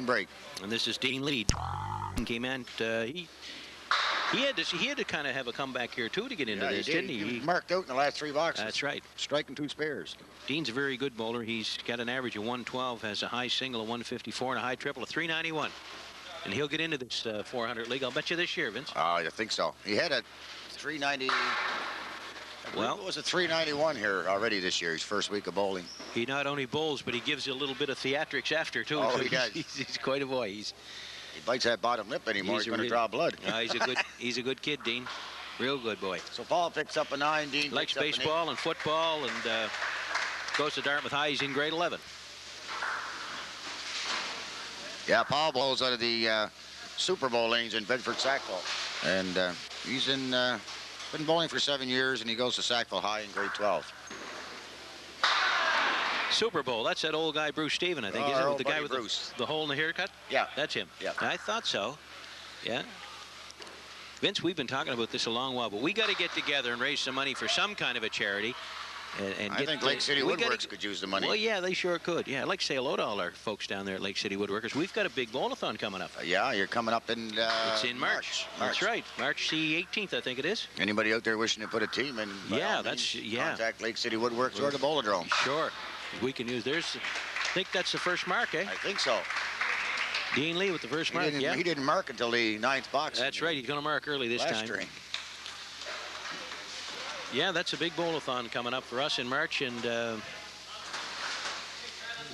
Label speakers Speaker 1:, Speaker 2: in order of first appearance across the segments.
Speaker 1: break.
Speaker 2: And this is Dean Lee. Came in. He had to kind of have a comeback here too to get into this, didn't he?
Speaker 1: He marked out in the last 3 boxes.
Speaker 2: That's right.
Speaker 1: Striking 2 spares.
Speaker 2: Dean's a very good bowler. He's got an average of 112, has a high single of 154, and a high triple of 391. And he'll get into this 400 league. I'll bet you this year, Vince.
Speaker 1: I think so. He had a 390. Well, it was a 391 here already this year. His first week of bowling.
Speaker 2: He not only bowls, but he gives you a little bit of theatrics after too.
Speaker 1: Oh,
Speaker 2: so
Speaker 1: he does.
Speaker 2: He's quite a boy. He
Speaker 1: bites that bottom lip anymore. He's going to draw blood.
Speaker 2: He's a good kid, Dean. Real good boy.
Speaker 1: So Paul picks up a 9. Dean
Speaker 2: likes baseball and football, and goes to Dartmouth High. He's in grade 11.
Speaker 1: Yeah, Paul blows out of the Super Bowl lanes in Bedford Sackville, and he's been bowling for 7 years, and he goes to Sackville High in grade 12.
Speaker 2: Super Bowl. That's that old guy Bruce Steven, I think. Isn't it? With the guy with the hole in the haircut?
Speaker 1: Yeah.
Speaker 2: That's him.
Speaker 1: Yeah.
Speaker 2: I thought so. Yeah. Vince, we've been talking about this a long while, but we got to get together and raise some money for some kind of a charity. And
Speaker 1: I think Lake City Woodworks could use the money.
Speaker 2: Well, yeah, they sure could. Yeah, I'd like to say hello to all our folks down there at Lake City Woodworkers. We've got a big bowl-a-thon coming up.
Speaker 1: Yeah, you're coming up in
Speaker 2: it's in March. That's right. March the 18th, I think it is.
Speaker 1: Anybody out there wishing to put a team in?
Speaker 2: Yeah,
Speaker 1: contact Lake City Woodworks or the Bolodrome.
Speaker 2: Sure. We can use theirs. I think that's the first mark, eh?
Speaker 1: I think so.
Speaker 2: Dean Lee with the first mark.
Speaker 1: Yeah. He didn't mark until the 9th box.
Speaker 2: That's right. He's going to mark early this time.
Speaker 1: String.
Speaker 2: Yeah, that's a big bowl-a-thon coming up for us in March, and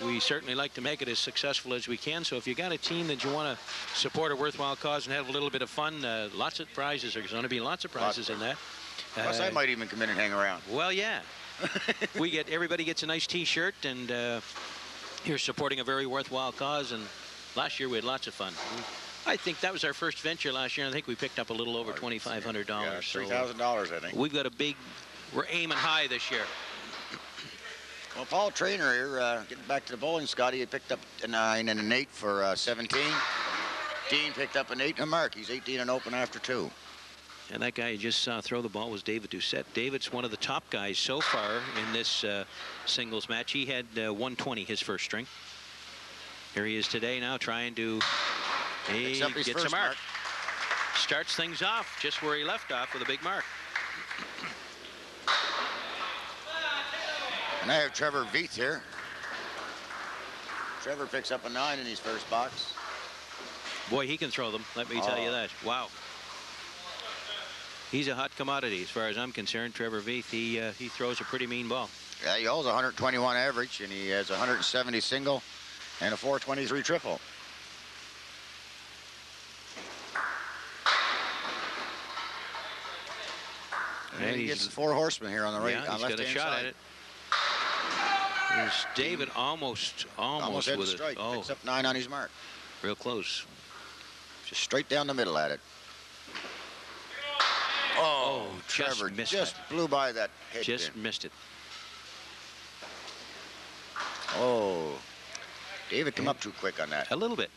Speaker 2: we certainly like to make it as successful as we can. So if you got a team that you want to support a worthwhile cause and have a little bit of fun, lots of prizes. There's going to be lots of prizes in that.
Speaker 1: Plus, I might even come in and hang around.
Speaker 2: Well, yeah. Everybody gets a nice T-shirt, and you're supporting a very worthwhile cause. And last year we had lots of fun. I think that was our first venture last year, and I think we picked up a little over $2,500.
Speaker 1: Yeah, $3,000, I think.
Speaker 2: We've got we're aiming high this year.
Speaker 1: Well, Paul Trainer here, getting back to the bowling, Scotty, he picked up a 9 and an 8 for 17. Dean picked up an 8 and a mark. He's 18 and open after 2.
Speaker 2: And that guy you just saw throw the ball was David Doucette. David's one of the top guys so far in this singles match. He had 120 his first string. Here he is today now trying to he gets a mark. Starts things off just where he left off with a big mark.
Speaker 1: And I have Trevor Veith here. Trevor picks up a 9 in his first box.
Speaker 2: Boy, he can throw them, let me tell you that. Wow. He's a hot commodity as far as I'm concerned. Trevor Veith, he throws a pretty mean ball.
Speaker 1: Yeah, he holds 121 average, and he has 170 single and a 423 triple. And he gets 4 horsemen here on the right.
Speaker 2: Yeah, he's got a shot at it. There's David almost
Speaker 1: hit
Speaker 2: with
Speaker 1: the strike.
Speaker 2: it. Oh,
Speaker 1: picks up 9 on his mark.
Speaker 2: Real close.
Speaker 1: Just straight down the middle at it. Oh, Trevor just blew by that head.
Speaker 2: Just missed it.
Speaker 1: Oh, David come up too quick on that.
Speaker 2: A little bit.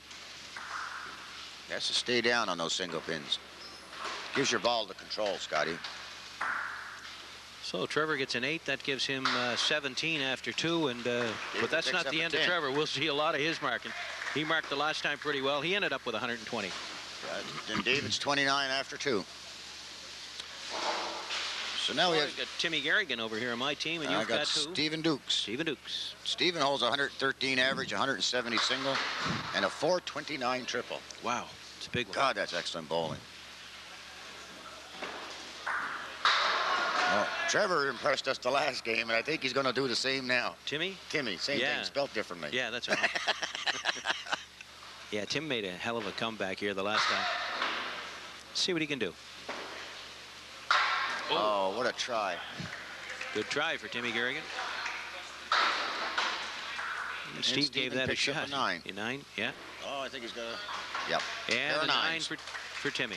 Speaker 1: He has to stay down on those single pins. Gives your ball the control, Scotty.
Speaker 2: So Trevor gets an 8. That gives him 17 after 2. And but that's not the end of Trevor. We'll see a lot of his marking. He marked the last time pretty well. He ended up with 120.
Speaker 1: And David's 29 after 2. So now we have
Speaker 2: got Timmy Garrigan over here on my team, and you've got who?
Speaker 1: Stephen Dukes.
Speaker 2: Stephen Dukes.
Speaker 1: Stephen holds 113 average, 170 single, and a 429 triple.
Speaker 2: Wow, it's a big one.
Speaker 1: God, that's excellent bowling. Well, Trevor impressed us the last game, and I think he's going to do the same now.
Speaker 2: Timmy?
Speaker 1: Timmy, same thing, spelled differently.
Speaker 2: Yeah, that's right. Yeah, Tim made a hell of a comeback here the last time. Let's see what he can do.
Speaker 1: Oh, what a try.
Speaker 2: Good try for Timmy Garrigan. And Steve gave that a shot.
Speaker 1: A 9.
Speaker 2: A 9, yeah.
Speaker 1: Oh, I think he's going to... Yep.
Speaker 2: And a 9 for Timmy.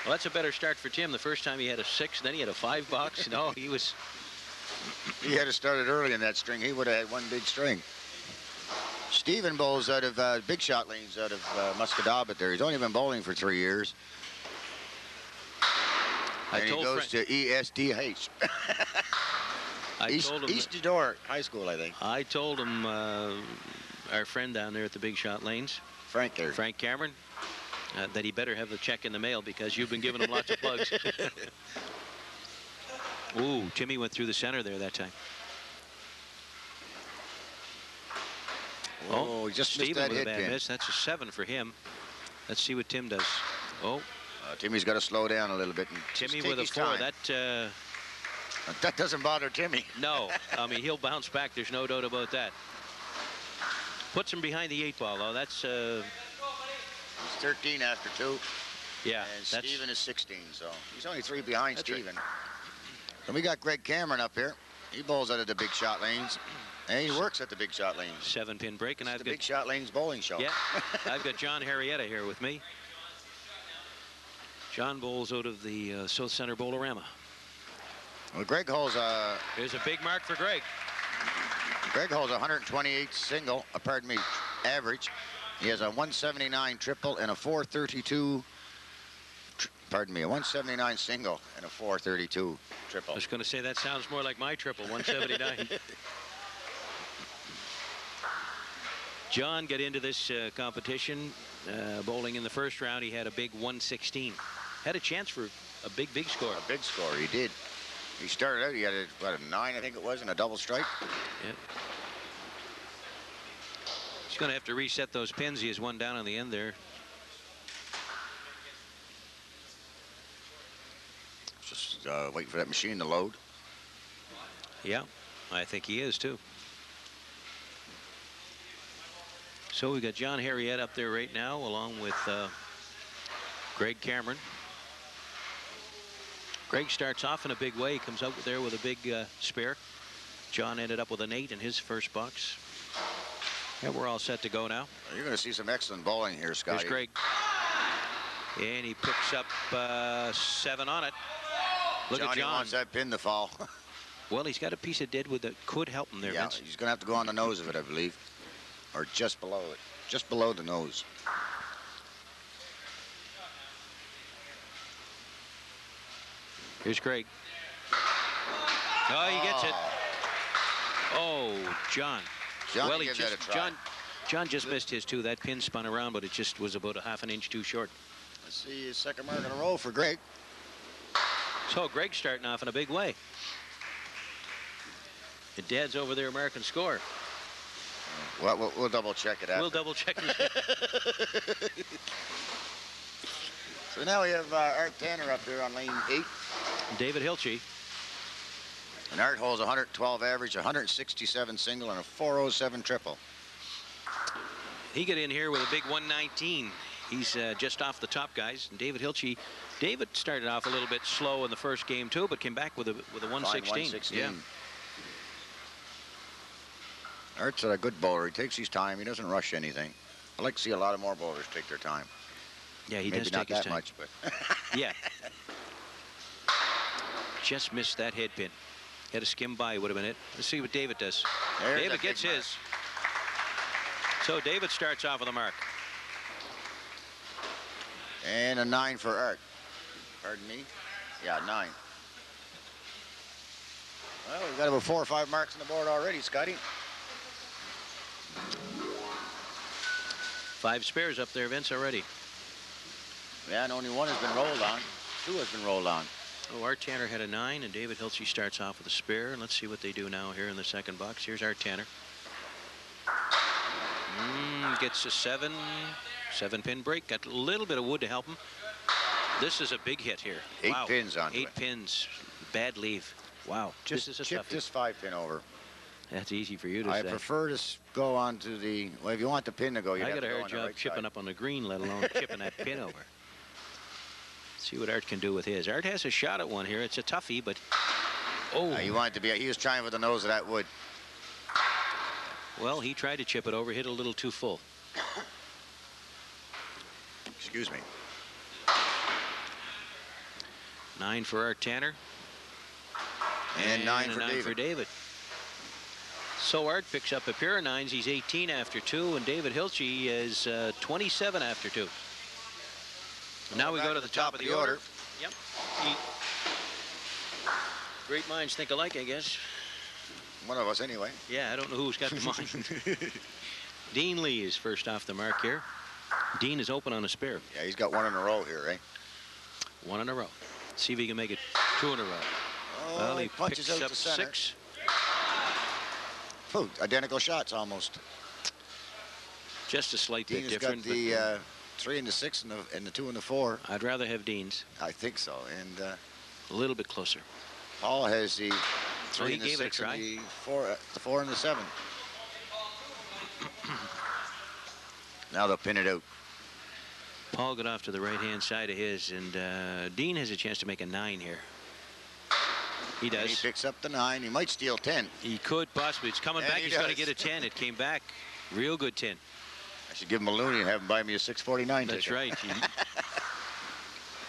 Speaker 2: Well, that's a better start for Tim. The first time he had a 6, then he had a 5 box. No, he was...
Speaker 1: He had to start it early in that string. He would have had one big string. Stephen bowls out of big shot lanes out of Muscadabat there. He's only been bowling for 3 years. And he goes to ESDH. East Door High School, I think.
Speaker 2: I told him, our friend down there at the Big Shot Lanes,
Speaker 1: Frank there.
Speaker 2: Frank Cameron, that he better have the check in the mail because you've been giving him lots of plugs. Ooh, Timmy went through the center there that time.
Speaker 1: Oh, he just missed
Speaker 2: Steven
Speaker 1: that
Speaker 2: with a
Speaker 1: hit
Speaker 2: bad
Speaker 1: pin.
Speaker 2: miss. That's a 7 for him. Let's see what Tim does. Oh,
Speaker 1: Timmy's got to slow down a little bit. And
Speaker 2: Timmy
Speaker 1: just take
Speaker 2: with a
Speaker 1: his
Speaker 2: 4.
Speaker 1: time. That doesn't bother Timmy.
Speaker 2: No, I mean, he'll bounce back. There's no doubt about that. Puts him behind the 8 ball, though. That's
Speaker 1: He's 13 after 2.
Speaker 2: yeah.
Speaker 1: And
Speaker 2: That's
Speaker 1: Steven is 16, so he's only 3 behind
Speaker 2: That's right.
Speaker 1: Steven. And we got Greg Cameron up here. He bowls out of the Big Shot Lanes, and he works at the Big Shot Lanes.
Speaker 2: 7-pin break, and
Speaker 1: It's
Speaker 2: I've
Speaker 1: the
Speaker 2: got
Speaker 1: Big Shot Lanes bowling show.
Speaker 2: yeah. I've got John Harrietta here with me. John bowls out of the South Center Bolorama.
Speaker 1: Well, Greg holds a
Speaker 2: There's a big mark for Greg.
Speaker 1: 128 single, pardon me, average. He has a 179 triple and a 432. Pardon me, a 179 single and a 432 triple.
Speaker 2: I was going to say that sounds more like my triple, 179. John got into this competition bowling in the first round. He had a big 116. Had a chance for a big score.
Speaker 1: A big score, he did. He started out, he had a 9, I think it was, and a double strike.
Speaker 2: Yeah. He's going to have to reset those pins. He has one down on the end there.
Speaker 1: Just waiting for that machine to load.
Speaker 2: Yeah, I think he is too. So we got John Harriet up there right now, along with Greg Cameron. Greg starts off in a big way. He comes out there with a big spare. John ended up with an 8 in his first box. Yeah, we're all set to go now.
Speaker 1: You're going to see some excellent bowling here, Scotty.
Speaker 2: Here's Greg. And he picks up 7 on it. Look
Speaker 1: Johnny
Speaker 2: at John.
Speaker 1: wants that pin to fall.
Speaker 2: Well, he's got a piece of deadwood that could help him there,
Speaker 1: Yeah,
Speaker 2: Vince.
Speaker 1: he's going to have to go on the nose of it, I believe. Or just below it. Just below the nose.
Speaker 2: Here's Greg. Oh, he gets it. Oh, John.
Speaker 1: John,
Speaker 2: Well, he
Speaker 1: give that
Speaker 2: just
Speaker 1: a try.
Speaker 2: John just missed his 2. That pin spun around, but it just was about a half an inch too short.
Speaker 1: Let's see his second mark in a row for Greg.
Speaker 2: So Greg's starting off in a big way. And Dad's over there American score.
Speaker 1: Well, we'll double check it out.
Speaker 2: We'll double check it.
Speaker 1: So now we have Art Tanner up there on lane 8.
Speaker 2: David Hilchey.
Speaker 1: And Art holds 112 average, 167 single, and a 407 triple.
Speaker 2: He got in here with a big 119. He's just off the top guys. And David Hilchey. David started off a little bit slow in the first game too, but came back with a 116.
Speaker 1: 116.
Speaker 2: Yeah.
Speaker 1: Art's a good bowler. He takes his time. He doesn't rush anything. I like to see a lot of more bowlers take their time.
Speaker 2: Yeah, he
Speaker 1: Maybe
Speaker 2: does
Speaker 1: not
Speaker 2: take his
Speaker 1: that
Speaker 2: time.
Speaker 1: much, but
Speaker 2: Yeah. Just missed that head pin. Had a skim by, would have been it. Let's see what David does.
Speaker 1: There's
Speaker 2: David
Speaker 1: that
Speaker 2: gets
Speaker 1: big mark.
Speaker 2: his. So David starts off with a mark.
Speaker 1: And a 9 for Art. Pardon me? Yeah, 9. Well, we've got about 4 or 5 marks on the board already, Scotty.
Speaker 2: 5 spares up there, Vince, already.
Speaker 1: Yeah, and only 1 has been rolled on. 2 has been rolled on.
Speaker 2: Oh, Art Tanner had a 9, and David Hilchey starts off with a spare. Let's see what they do now here in the second box. Here's Art Tanner. Gets a 7. 7-pin break. Got a little bit of wood to help him. This is a big hit here.
Speaker 1: 8
Speaker 2: Wow.
Speaker 1: pins on
Speaker 2: 8
Speaker 1: it.
Speaker 2: pins. Bad leave. Wow.
Speaker 1: Just
Speaker 2: this is a
Speaker 1: chip
Speaker 2: toughie.
Speaker 1: this 5-pin over.
Speaker 2: That's easy for you to
Speaker 1: I
Speaker 2: say.
Speaker 1: prefer to go on to the, well, if you want the pin to go, you
Speaker 2: I
Speaker 1: have
Speaker 2: got
Speaker 1: to
Speaker 2: a
Speaker 1: go
Speaker 2: hard
Speaker 1: on the
Speaker 2: job
Speaker 1: right
Speaker 2: chipping
Speaker 1: side.
Speaker 2: up on the green, let alone chipping that pin over. See what Art can do with his. Art has a shot at one here. It's a toughie, but oh,
Speaker 1: You want it to be, he was trying with the nose of that wood.
Speaker 2: well, he tried to chip it over, hit a little too full.
Speaker 1: Excuse me.
Speaker 2: 9 for Art Tanner.
Speaker 1: And 9
Speaker 2: a
Speaker 1: for
Speaker 2: 9
Speaker 1: David.
Speaker 2: for David. So Art picks up a pair of 9s. He's 18 after 2, and David Hilchey is 27 after 2. Now we go to the top of the order. Yep. Great minds think alike, I guess.
Speaker 1: One of us anyway.
Speaker 2: Yeah, I don't know who's got the mind. Dean Lee is first off the mark here. Dean is open on a spare.
Speaker 1: Yeah, he's got one in a row here, right?
Speaker 2: One in a row. See if he can make it 2 in a row.
Speaker 1: Oh,
Speaker 2: Well, he
Speaker 1: punches
Speaker 2: picks
Speaker 1: out
Speaker 2: up
Speaker 1: the center.
Speaker 2: 6.
Speaker 1: Pooh, identical shots almost.
Speaker 2: Just a slight bit
Speaker 1: Dean has
Speaker 2: different.
Speaker 1: got the 3 and the 6 and the 2 and the 4.
Speaker 2: I'd rather have Dean's.
Speaker 1: I think so. And
Speaker 2: A little bit closer.
Speaker 1: Paul has the 3
Speaker 2: he
Speaker 1: and the
Speaker 2: gave it a
Speaker 1: 6
Speaker 2: try.
Speaker 1: and the 4 and the 7. Now they'll pin it out.
Speaker 2: Paul got off to the right-hand side of his, and Dean has a chance to make a 9 here. He does.
Speaker 1: And he picks up the 9. He might steal 10.
Speaker 2: He could possibly. It's coming
Speaker 1: And
Speaker 2: back.
Speaker 1: he
Speaker 2: He's going to
Speaker 1: does.
Speaker 2: get a 10. It came back. Real good 10.
Speaker 1: I should give him a loony and have him buy me a 649
Speaker 2: That's
Speaker 1: ticket.
Speaker 2: right.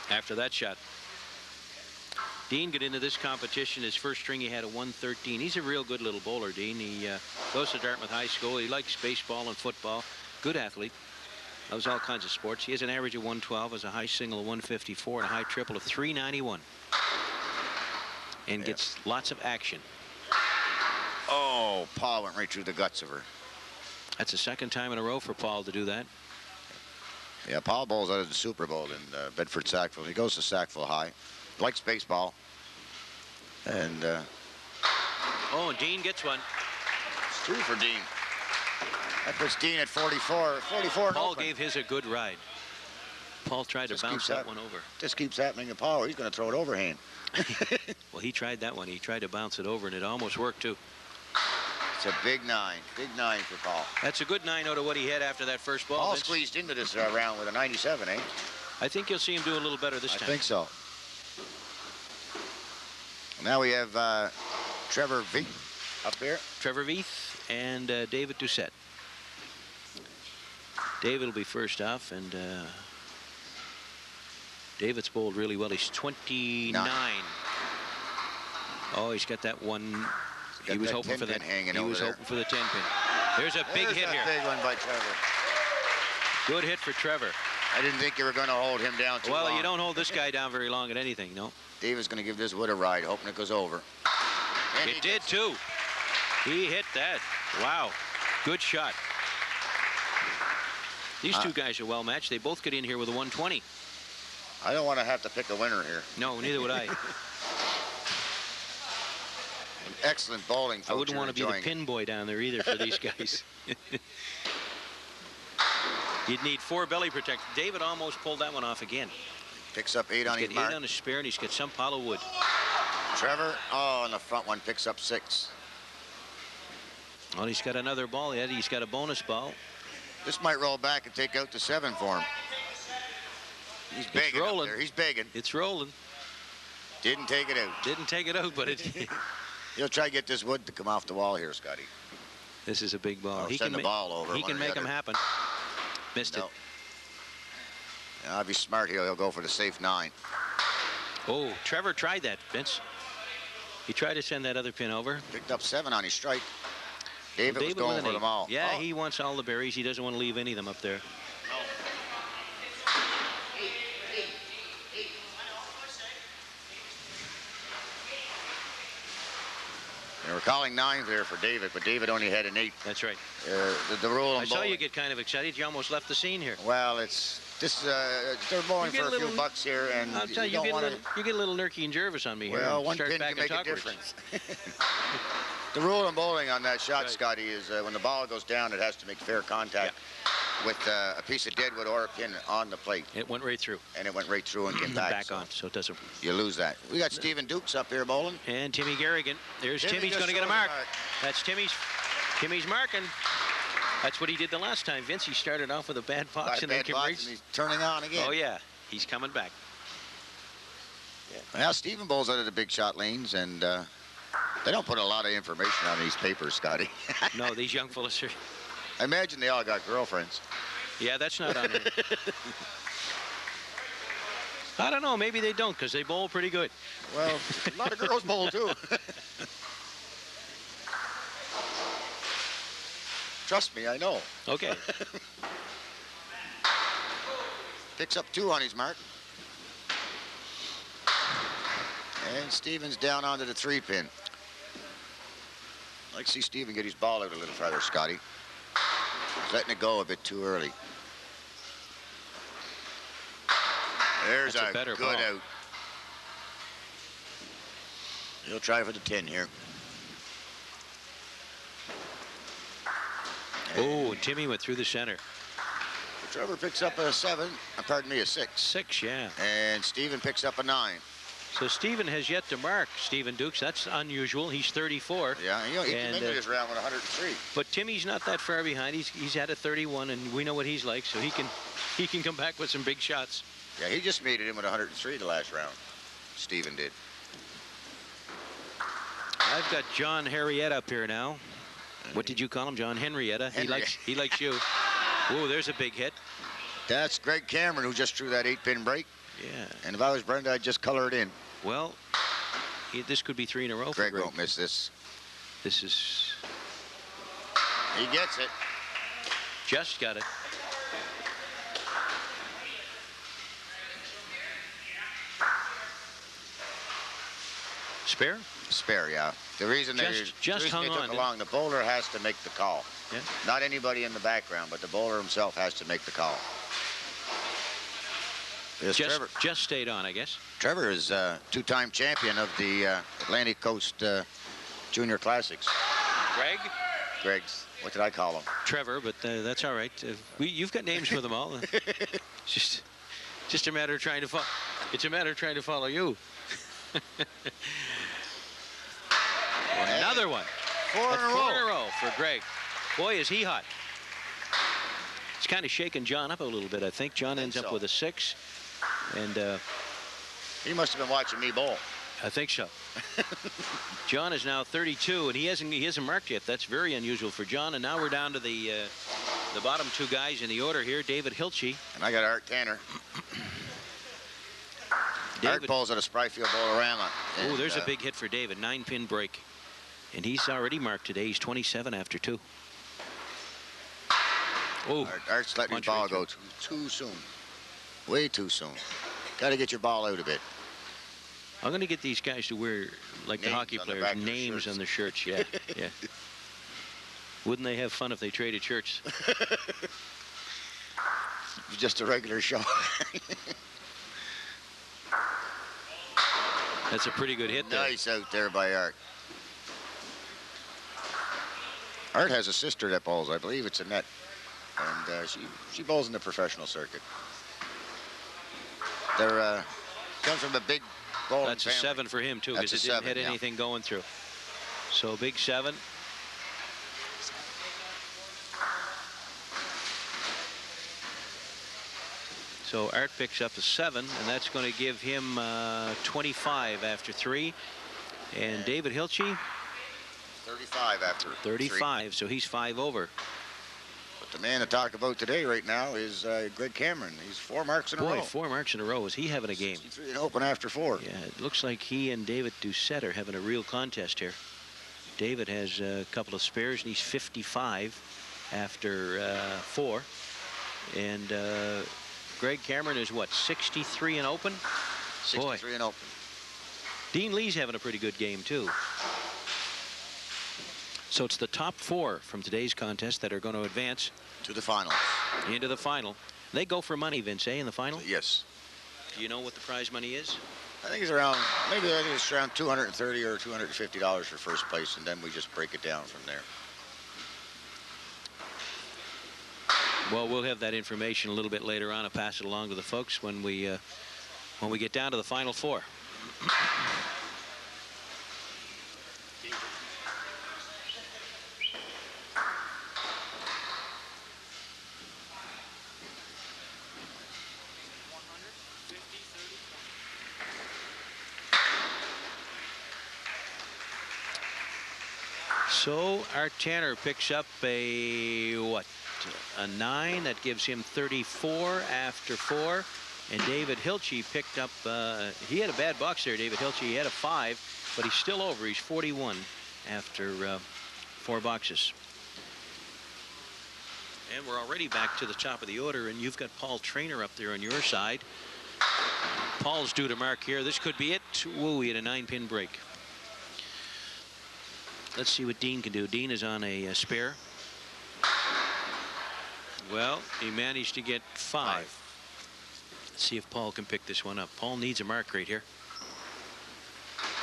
Speaker 2: After that shot. Dean got into this competition. His first string, he had a 113. He's a real good little bowler, Dean. He goes to Dartmouth High School. He likes baseball and football. Good athlete. Loves all kinds of sports. He has an average of 112, has a high single of 154, and a high triple of 391. And gets lots of action.
Speaker 1: Oh, Paul went right through the guts of her.
Speaker 2: That's the second time in a row for Paul to do that.
Speaker 1: Yeah, Paul bowls out of the Super Bowl in Bedford Sackville. He goes to Sackville High. Likes baseball. And
Speaker 2: Oh, and Dean gets one.
Speaker 1: it's 2 for Dean. That puts Dean at 44. 44 and
Speaker 2: Paul
Speaker 1: open.
Speaker 2: gave his a good ride. Paul tried to bounce that one over.
Speaker 1: This keeps happening to Paul. He's going to throw it overhand.
Speaker 2: Well, he tried that one. He tried to bounce it over, and it almost worked, too.
Speaker 1: It's a big 9. Big 9 for Paul.
Speaker 2: That's a good 9 out of what he had after that first ball.
Speaker 1: Paul
Speaker 2: Vince.
Speaker 1: squeezed into this round with a 97, eh?
Speaker 2: I think you'll see him do a little better this
Speaker 1: I
Speaker 2: time.
Speaker 1: think so. Now we have Trevor V up here.
Speaker 2: Trevor Veith and David Doucette. David will be first off, and David's bowled really well. He's 29. Oh, he's got that one. He was hoping for that.
Speaker 1: Hanging
Speaker 2: He
Speaker 1: over
Speaker 2: was
Speaker 1: there.
Speaker 2: hoping for the 10 pin. There's a big hit here.
Speaker 1: Big one by Trevor.
Speaker 2: Good hit for Trevor.
Speaker 1: I didn't think you were going to hold him down too long.
Speaker 2: Well, you don't hold this guy down very long at anything, no?
Speaker 1: David's going to give this wood a ride, hoping it goes over. And
Speaker 2: It
Speaker 1: he
Speaker 2: did,
Speaker 1: gets
Speaker 2: too. He hit that. Wow. Good shot. These two guys are well matched. They both get in here with a 120.
Speaker 1: I don't want to have to pick a winner here.
Speaker 2: No, neither would I.
Speaker 1: Excellent bowling.
Speaker 2: I wouldn't want to be the pin boy down there either for these guys. You'd need 4 belly protectors. David almost pulled that one off again.
Speaker 1: Picks up 8 on
Speaker 2: He's
Speaker 1: his
Speaker 2: got 8
Speaker 1: mark.
Speaker 2: on his spare, and he's got some pile of wood.
Speaker 1: Trevor, oh, on the front one, picks up 6.
Speaker 2: Well, he's got another ball yet. He's got a bonus ball.
Speaker 1: This might roll back and take out the 7 for him. He's begging up
Speaker 2: rolling.
Speaker 1: there. He's begging.
Speaker 2: It's rolling.
Speaker 1: Didn't take it out.
Speaker 2: Didn't take it out, but it.
Speaker 1: He'll try to get this wood to come off the wall here, Scotty.
Speaker 2: This is a big ball.
Speaker 1: Or
Speaker 2: He
Speaker 1: send
Speaker 2: can
Speaker 1: the ball over.
Speaker 2: He
Speaker 1: one
Speaker 2: can
Speaker 1: or the
Speaker 2: make them
Speaker 1: other.
Speaker 2: happen. Missed
Speaker 1: No.
Speaker 2: it.
Speaker 1: Now, if he's smart, he'll go for the safe 9.
Speaker 2: Oh, Trevor tried that, Vince. He tried to send that other pin over.
Speaker 1: Picked up 7 on his strike. David was
Speaker 2: with
Speaker 1: going
Speaker 2: an
Speaker 1: for
Speaker 2: 8.
Speaker 1: them all.
Speaker 2: Yeah,
Speaker 1: Oh.
Speaker 2: he wants all the berries. He doesn't want to leave any of them up there.
Speaker 1: They were calling 9 there for David, but David only had an 8.
Speaker 2: That's right.
Speaker 1: The rule
Speaker 2: I
Speaker 1: in
Speaker 2: saw
Speaker 1: bowling.
Speaker 2: you get kind of excited. You almost left the scene here.
Speaker 1: Well, it's this. They're bowling
Speaker 2: You get
Speaker 1: for
Speaker 2: a
Speaker 1: a few
Speaker 2: little-
Speaker 1: bucks here, and
Speaker 2: I'll tell you,
Speaker 1: don't
Speaker 2: you
Speaker 1: want
Speaker 2: get a little nerky and nervous on me here.
Speaker 1: Well,
Speaker 2: and
Speaker 1: one
Speaker 2: start
Speaker 1: pin
Speaker 2: back
Speaker 1: can make
Speaker 2: and
Speaker 1: a
Speaker 2: talkwards.
Speaker 1: difference. The rule in bowling on that shot,
Speaker 2: Right.
Speaker 1: Scotty, is when the ball goes down, it has to make fair contact with a piece of deadwood or a pin on the plate,
Speaker 2: It went right through.
Speaker 1: and it went right through and came back.
Speaker 2: Back
Speaker 1: so
Speaker 2: on, so it doesn't.
Speaker 1: You lose that. We got Stephen Dukes up here bowling.
Speaker 2: And Timmy Garrigan. There's
Speaker 1: Timmy
Speaker 2: Timmy's
Speaker 1: just
Speaker 2: going to get a
Speaker 1: throws a
Speaker 2: mark.
Speaker 1: mark.
Speaker 2: That's Timmy's marking. That's what he did the last time, Vince. He started off with a bad box
Speaker 1: By
Speaker 2: and then
Speaker 1: bad
Speaker 2: came
Speaker 1: box,
Speaker 2: right.
Speaker 1: and he's turning on again.
Speaker 2: Oh yeah, he's coming back.
Speaker 1: Now Stephen bowls out of the big shot lanes, and they don't put a lot of information on these papers, Scotty.
Speaker 2: No, these young fellas are.
Speaker 1: I imagine they all got girlfriends.
Speaker 2: Yeah, that's not on there. I don't know. Maybe they don't because they bowl pretty good.
Speaker 1: Well, a lot of girls bowl too. Trust me, I know.
Speaker 2: Okay.
Speaker 1: Picks up 2 on his mark. And Stevens down onto the 3 pin. I'd like to see Steven get his ball out a little farther, Scotty. letting it go a bit too early. There's
Speaker 2: That's a
Speaker 1: a
Speaker 2: better
Speaker 1: good
Speaker 2: ball.
Speaker 1: out. He'll try for the 10 here.
Speaker 2: Oh, and Timmy went through the center.
Speaker 1: Trevor picks up a 7. Pardon me, a 6.
Speaker 2: 6, yeah.
Speaker 1: And Stephen picks up a 9.
Speaker 2: So Stephen has yet to mark Stephen Dukes. That's unusual. He's 34.
Speaker 1: Yeah, he came into this round with 103.
Speaker 2: But Timmy's not that far behind. He's had a 31, and we know what he's like, so he can come back with some big shots.
Speaker 1: Yeah, he just made it in with 103 the last round. Stephen did.
Speaker 2: I've got John Henrietta up here now. What did you call him, John? Henrietta. He likes you. Oh, there's a big hit.
Speaker 1: That's Greg Cameron, who just threw that 8-pin break.
Speaker 2: Yeah.
Speaker 1: And if I was Brenda, I'd just color it in.
Speaker 2: Well, this could be 3 in a row for
Speaker 1: Greg won't miss this.
Speaker 2: This is...
Speaker 1: He gets it.
Speaker 2: Just got it. Spare?
Speaker 1: Spare, yeah. The reason they
Speaker 2: just hung
Speaker 1: took
Speaker 2: on.
Speaker 1: Along, the bowler has to make the call.
Speaker 2: Yeah.
Speaker 1: Not anybody in the background, but the bowler himself has to make the call.
Speaker 2: Just stayed on, I guess.
Speaker 1: Trevor is two-time champion of the Atlantic Coast Junior Classics. Greg's. What did I call him?
Speaker 2: Trevor, but that's all right. You've got names for them all. It's just a matter of trying to follow. It's a matter of trying to follow you. Another one.
Speaker 1: 4 in a row.
Speaker 2: 4 in a row for Greg. Boy, is he hot. It's kind of shaking John up a little bit, I think. John ends up with a 6. And
Speaker 1: he must have been watching me bowl.
Speaker 2: I think so. John is now 32, and he hasn't marked yet. That's very unusual for John. And now we're down to the bottom 2 guys in the order here. David Hilchey.
Speaker 1: And I got Art Tanner. Art bowls at a Spryfield Bolorama.
Speaker 2: Oh, there's a big hit for David. 9-pin break. And he's already marked today. He's 27 after 2. Oh,
Speaker 1: Art's letting his ball go too soon. Way too soon. Got to get your ball out a bit.
Speaker 2: I'm going to get these guys to wear, like the hockey players, names on their shirts. Yeah, yeah. Wouldn't they have fun if they traded shirts?
Speaker 1: Just a regular show.
Speaker 2: That's a pretty good hit there.
Speaker 1: Nice out there by Art. Art has a sister that bowls. I believe it's Annette. And she bowls in the professional circuit. They're comes from a big bowling
Speaker 2: That's
Speaker 1: family.
Speaker 2: A 7 for him, too, because it didn't hit anything going through. So big 7. So Art picks up a 7, and that's going to give him 25 after 3. And David Hilchey?
Speaker 1: 35 after
Speaker 2: 35, 3. So he's 5 over.
Speaker 1: But the man to talk about today right now is Greg Cameron. He's 4 marks in a row.
Speaker 2: Boy, 4 marks in a row. Is he having a game?
Speaker 1: 63 and open after 4.
Speaker 2: Yeah, it looks like he and David Doucette are having a real contest here. David has a couple of spares, and he's 55 after 4. And Greg Cameron is what, 63 and open?
Speaker 1: 63
Speaker 2: Boy.
Speaker 1: and open.
Speaker 2: Dean Lee's having a pretty good game too. So it's the top 4 from today's contest that are going to advance
Speaker 1: to the finals.
Speaker 2: Into the final. They go for money, Vince, in the final?
Speaker 1: Yes.
Speaker 2: Do you know what the prize money is?
Speaker 1: I think it's around, maybe I think it's around $230 or $250 for first place, and then we just break it down from there.
Speaker 2: Well, we'll have that information a little bit later on and pass it along to the folks when we get down to the final 4. So Art Tanner picks up a 9. That gives him 34 after 4. And David Hilchey picked up, he had a bad box there, David Hilchey. He had a 5, but he's still over. He's 41 after 4 boxes. And we're already back to the top of the order, and you've got Paul Traynor up there on your side. Paul's due to mark here. This could be it. Whoa, he had a 9-pin break. Let's see what Dean can do. Dean is on a spare. Well, he managed to get 5. Let's see if Paul can pick this one up. Paul needs a mark right here.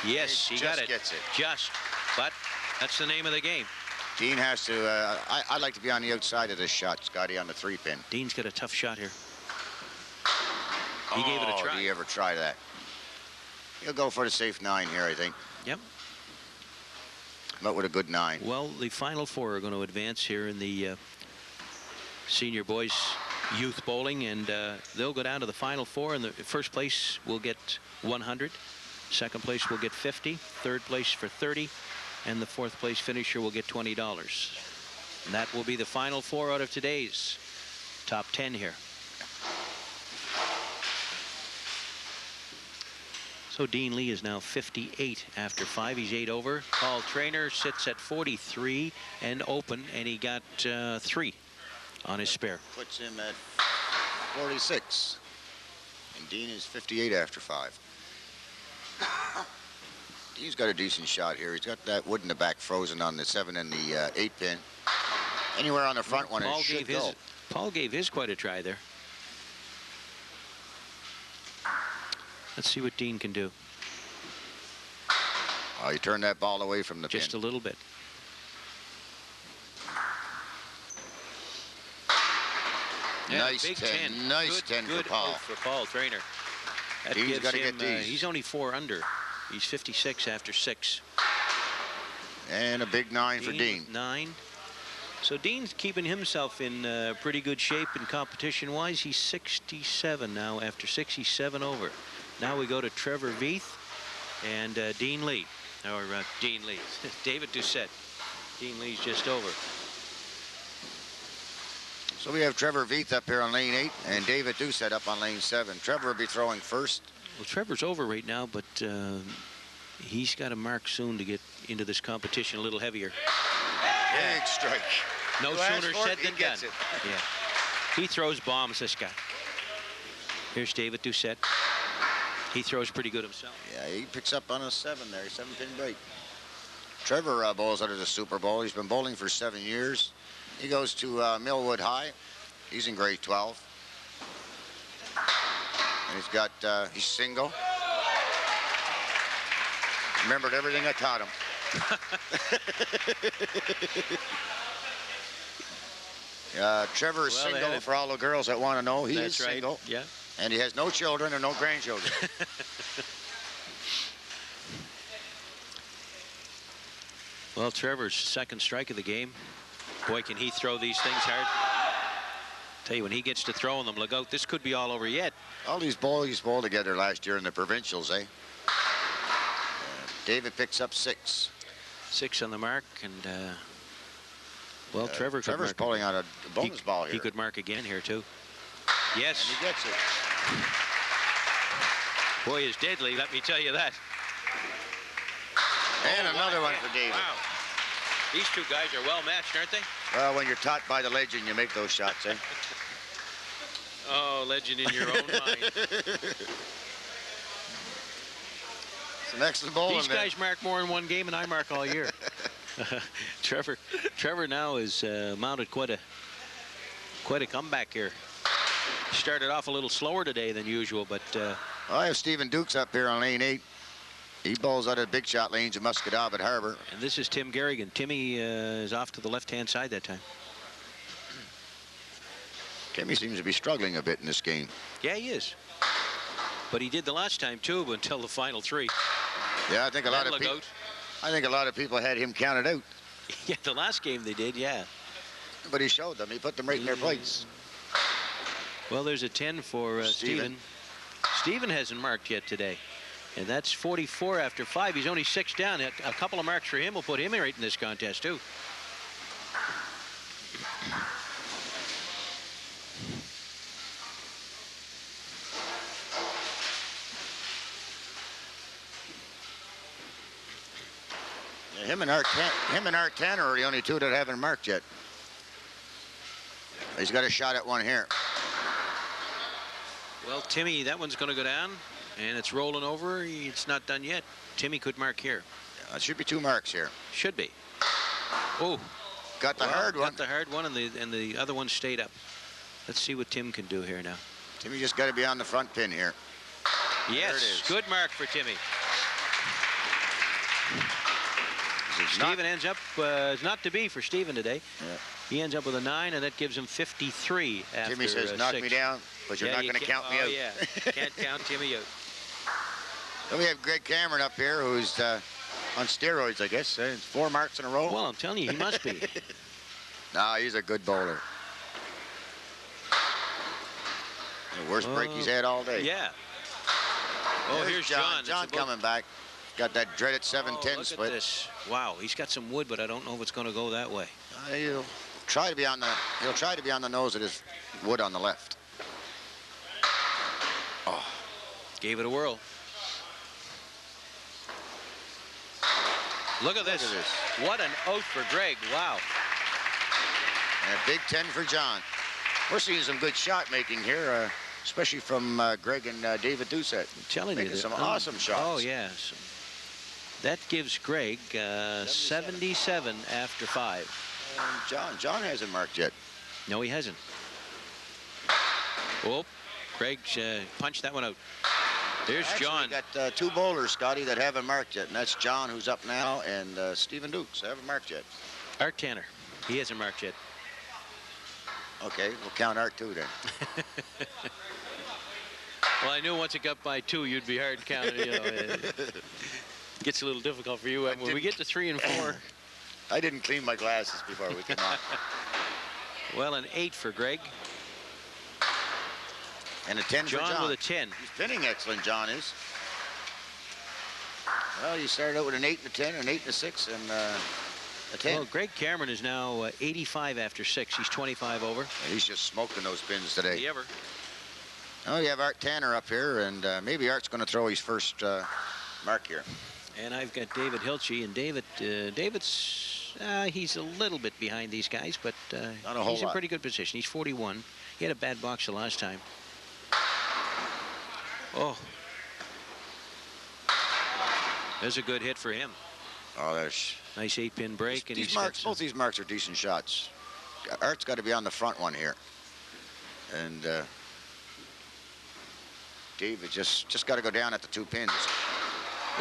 Speaker 2: Yes, he got it.
Speaker 1: Gets it.
Speaker 2: Just. But that's the name of the game.
Speaker 1: Dean has to. I'd like to be on the outside of this shot, Scotty, on the 3-pin.
Speaker 2: Dean's got a tough shot here. He gave it a try.
Speaker 1: Did he ever try that? He'll go for the safe 9 here, I think.
Speaker 2: Yep.
Speaker 1: But with a good 9.
Speaker 2: Well, the final 4 are going to advance here in the senior boys youth bowling, and they'll go down to the final 4, and the first place will get 100. Second place will get 50. Third place for 30. And the fourth place finisher will get $20. And that will be the final 4 out of today's top 10 here. So Dean Lee is now 58 after 5. He's 8 over. Paul Traynor sits at 43 and open, and he got 3 on his spare.
Speaker 1: Puts him at 46. And Dean is 58 after 5. He's got a decent shot here. He's got that wood in the back frozen on the 7 and the 8-pin. Anywhere on the front one, it should go.
Speaker 2: Paul gave his quite a try there. Let's see what Dean can do.
Speaker 1: Oh, you turn that ball away from the pin.
Speaker 2: Just a little bit. Yeah,
Speaker 1: nice
Speaker 2: big
Speaker 1: 10. Nice 10
Speaker 2: good
Speaker 1: for Paul.
Speaker 2: For Paul Traynor. That
Speaker 1: He's got to
Speaker 2: him,
Speaker 1: get these.
Speaker 2: He's only 4 under. He's 56 after 6.
Speaker 1: And a big 9 for Dean.
Speaker 2: 9. So Dean's keeping himself in pretty good shape in competition-wise. He's 67 now after 6. He's 7 over. Now we go to Trevor Veith and Dean Lee. Or Dean Lee. David Doucette. Dean Lee's just over.
Speaker 1: So we have Trevor Veith up here on lane 8 and David Doucette up on lane 7. Trevor will be throwing first.
Speaker 2: Well, Trevor's over right now, but he's got a mark soon to get into this competition a little heavier.
Speaker 1: Big strike.
Speaker 2: No sooner said than done. Yeah. He throws bombs, this guy. Here's David Doucette. He throws pretty good himself.
Speaker 1: Yeah, he picks up on a 7 there, 7-pin break. Trevor bowls out of the Super Bowl. He's been bowling for 7 years. He goes to Millwood High. He's in grade 12. And he's got, he's single. Remembered everything I taught him. Trevor is single for all the girls that want to know. He is single.
Speaker 2: Right. Yeah.
Speaker 1: And he has no children and no grandchildren.
Speaker 2: Well, Trevor's second strike of the game. Boy, can he throw these things hard. Tell you, when he gets to throwing them, look out. This could be all over yet.
Speaker 1: All these boys bowled together last year in the provincials, eh? David picks up 6.
Speaker 2: 6 on the mark, and well,
Speaker 1: Trevor's pulling out a bonus ball here.
Speaker 2: He could mark again here too. Yes.
Speaker 1: And he gets it.
Speaker 2: Boy, is deadly, let me tell you that.
Speaker 1: And another one for David.
Speaker 2: Wow. These two guys are well matched, aren't they?
Speaker 1: Well, when you're taught by the legend, you make those shots, eh?
Speaker 2: Oh, legend in your own mind.
Speaker 1: Some excellent bowling.
Speaker 2: These guys mark more in one game than I mark all year. Trevor now has mounted quite a comeback here. Started off a little slower today than usual, but
Speaker 1: I have Stephen Dukes up here on lane 8. He bowls out of big shot lanes in Muscatawbet Harbor.
Speaker 2: And this is Tim Garrigan. Timmy is off to the left-hand side that time.
Speaker 1: Timmy seems to be struggling a bit in this game.
Speaker 2: Yeah, he is. But he did the last time too, until the final 3.
Speaker 1: Yeah, I think a lot of people had him counted out.
Speaker 2: Yeah, the last game they did, yeah.
Speaker 1: But he showed them. He put them right in their plates.
Speaker 2: Well, there's a 10 for Stephen. Stephen hasn't marked yet today. And that's 44 after 5. He's only 6 down. A couple of marks for him will put him right in this contest, too.
Speaker 1: Yeah, him and Art Tanner are the only 2 that haven't marked yet. He's got a shot at one here.
Speaker 2: Well, Timmy, that one's going to go down. And it's rolling over. It's not done yet. Timmy could mark here.
Speaker 1: Yeah, it should be 2 marks here.
Speaker 2: Should be. Oh.
Speaker 1: Got the hard one.
Speaker 2: Got the hard one, and the other one stayed up. Let's see what Tim can do here now.
Speaker 1: Timmy just got to be on the front pin here.
Speaker 2: Yes, good mark for Timmy. Stephen ends up, not to be for Stephen today.
Speaker 1: Yeah.
Speaker 2: He ends up with a 9, and that gives him 53 after
Speaker 1: Timmy says, knock
Speaker 2: 6.
Speaker 1: me down, but you're not going to count me out.
Speaker 2: Oh, yeah. Can't count Timmy out.
Speaker 1: Then we have Greg Cameron up here, who's on steroids, I guess. 4 marks in a row.
Speaker 2: Well, I'm telling you, he must be.
Speaker 1: Nah, he's a good bowler. The worst break he's had all day.
Speaker 2: Yeah. Oh, here's John.
Speaker 1: John coming back. Got that dreaded 7-10 split.
Speaker 2: At this. Wow, he's got some wood, but I don't know if it's going to go that way.
Speaker 1: He'll try to be on the nose of his wood on the left. Oh.
Speaker 2: Gave it a whirl. Look at this. What an out for Greg. Wow.
Speaker 1: And a big 10 for John. We're seeing some good shot making here, especially from Greg and David Doucette.
Speaker 2: I'm telling you,
Speaker 1: some awesome shots.
Speaker 2: Oh, yeah. That gives Greg 77 after 5.
Speaker 1: John hasn't marked yet.
Speaker 2: No, he hasn't. Oh, Greg punched that one out. There's
Speaker 1: Actually,
Speaker 2: John.
Speaker 1: We got 2 bowlers, Scotty, that haven't marked yet, and that's John, who's up now, and Stephen Dukes haven't marked yet.
Speaker 2: Art Tanner, he hasn't marked yet.
Speaker 1: Okay, we'll count Art too then.
Speaker 2: Well, I knew once it got by 2, you'd be hard counting. You know, it gets a little difficult for you. When we get to 3 and 4.
Speaker 1: I didn't clean my glasses before we came on.
Speaker 2: Well, an 8 for Greg.
Speaker 1: And a 10 for John.
Speaker 2: John with a 10.
Speaker 1: He's pinning excellent, John is. Well, you started out with an 8 and a 10, an 8 and a 6, and a 10.
Speaker 2: Well, Greg Cameron is now 85 after 6. He's 25 over.
Speaker 1: He's just smoking those pins today.
Speaker 2: Did he ever?
Speaker 1: Oh, you have Art Tanner up here, and maybe Art's going to throw his first mark here.
Speaker 2: And I've got David Hilchey, and David's he's a little bit behind these guys, but he's in pretty good position. He's 41. He had a bad box the last time. Oh. There's a good hit for him.
Speaker 1: Oh, there's
Speaker 2: nice 8-pin break.
Speaker 1: These marks, both these marks are decent shots. Art's got to be on the front one here. And David just got to go down at the 2 pins.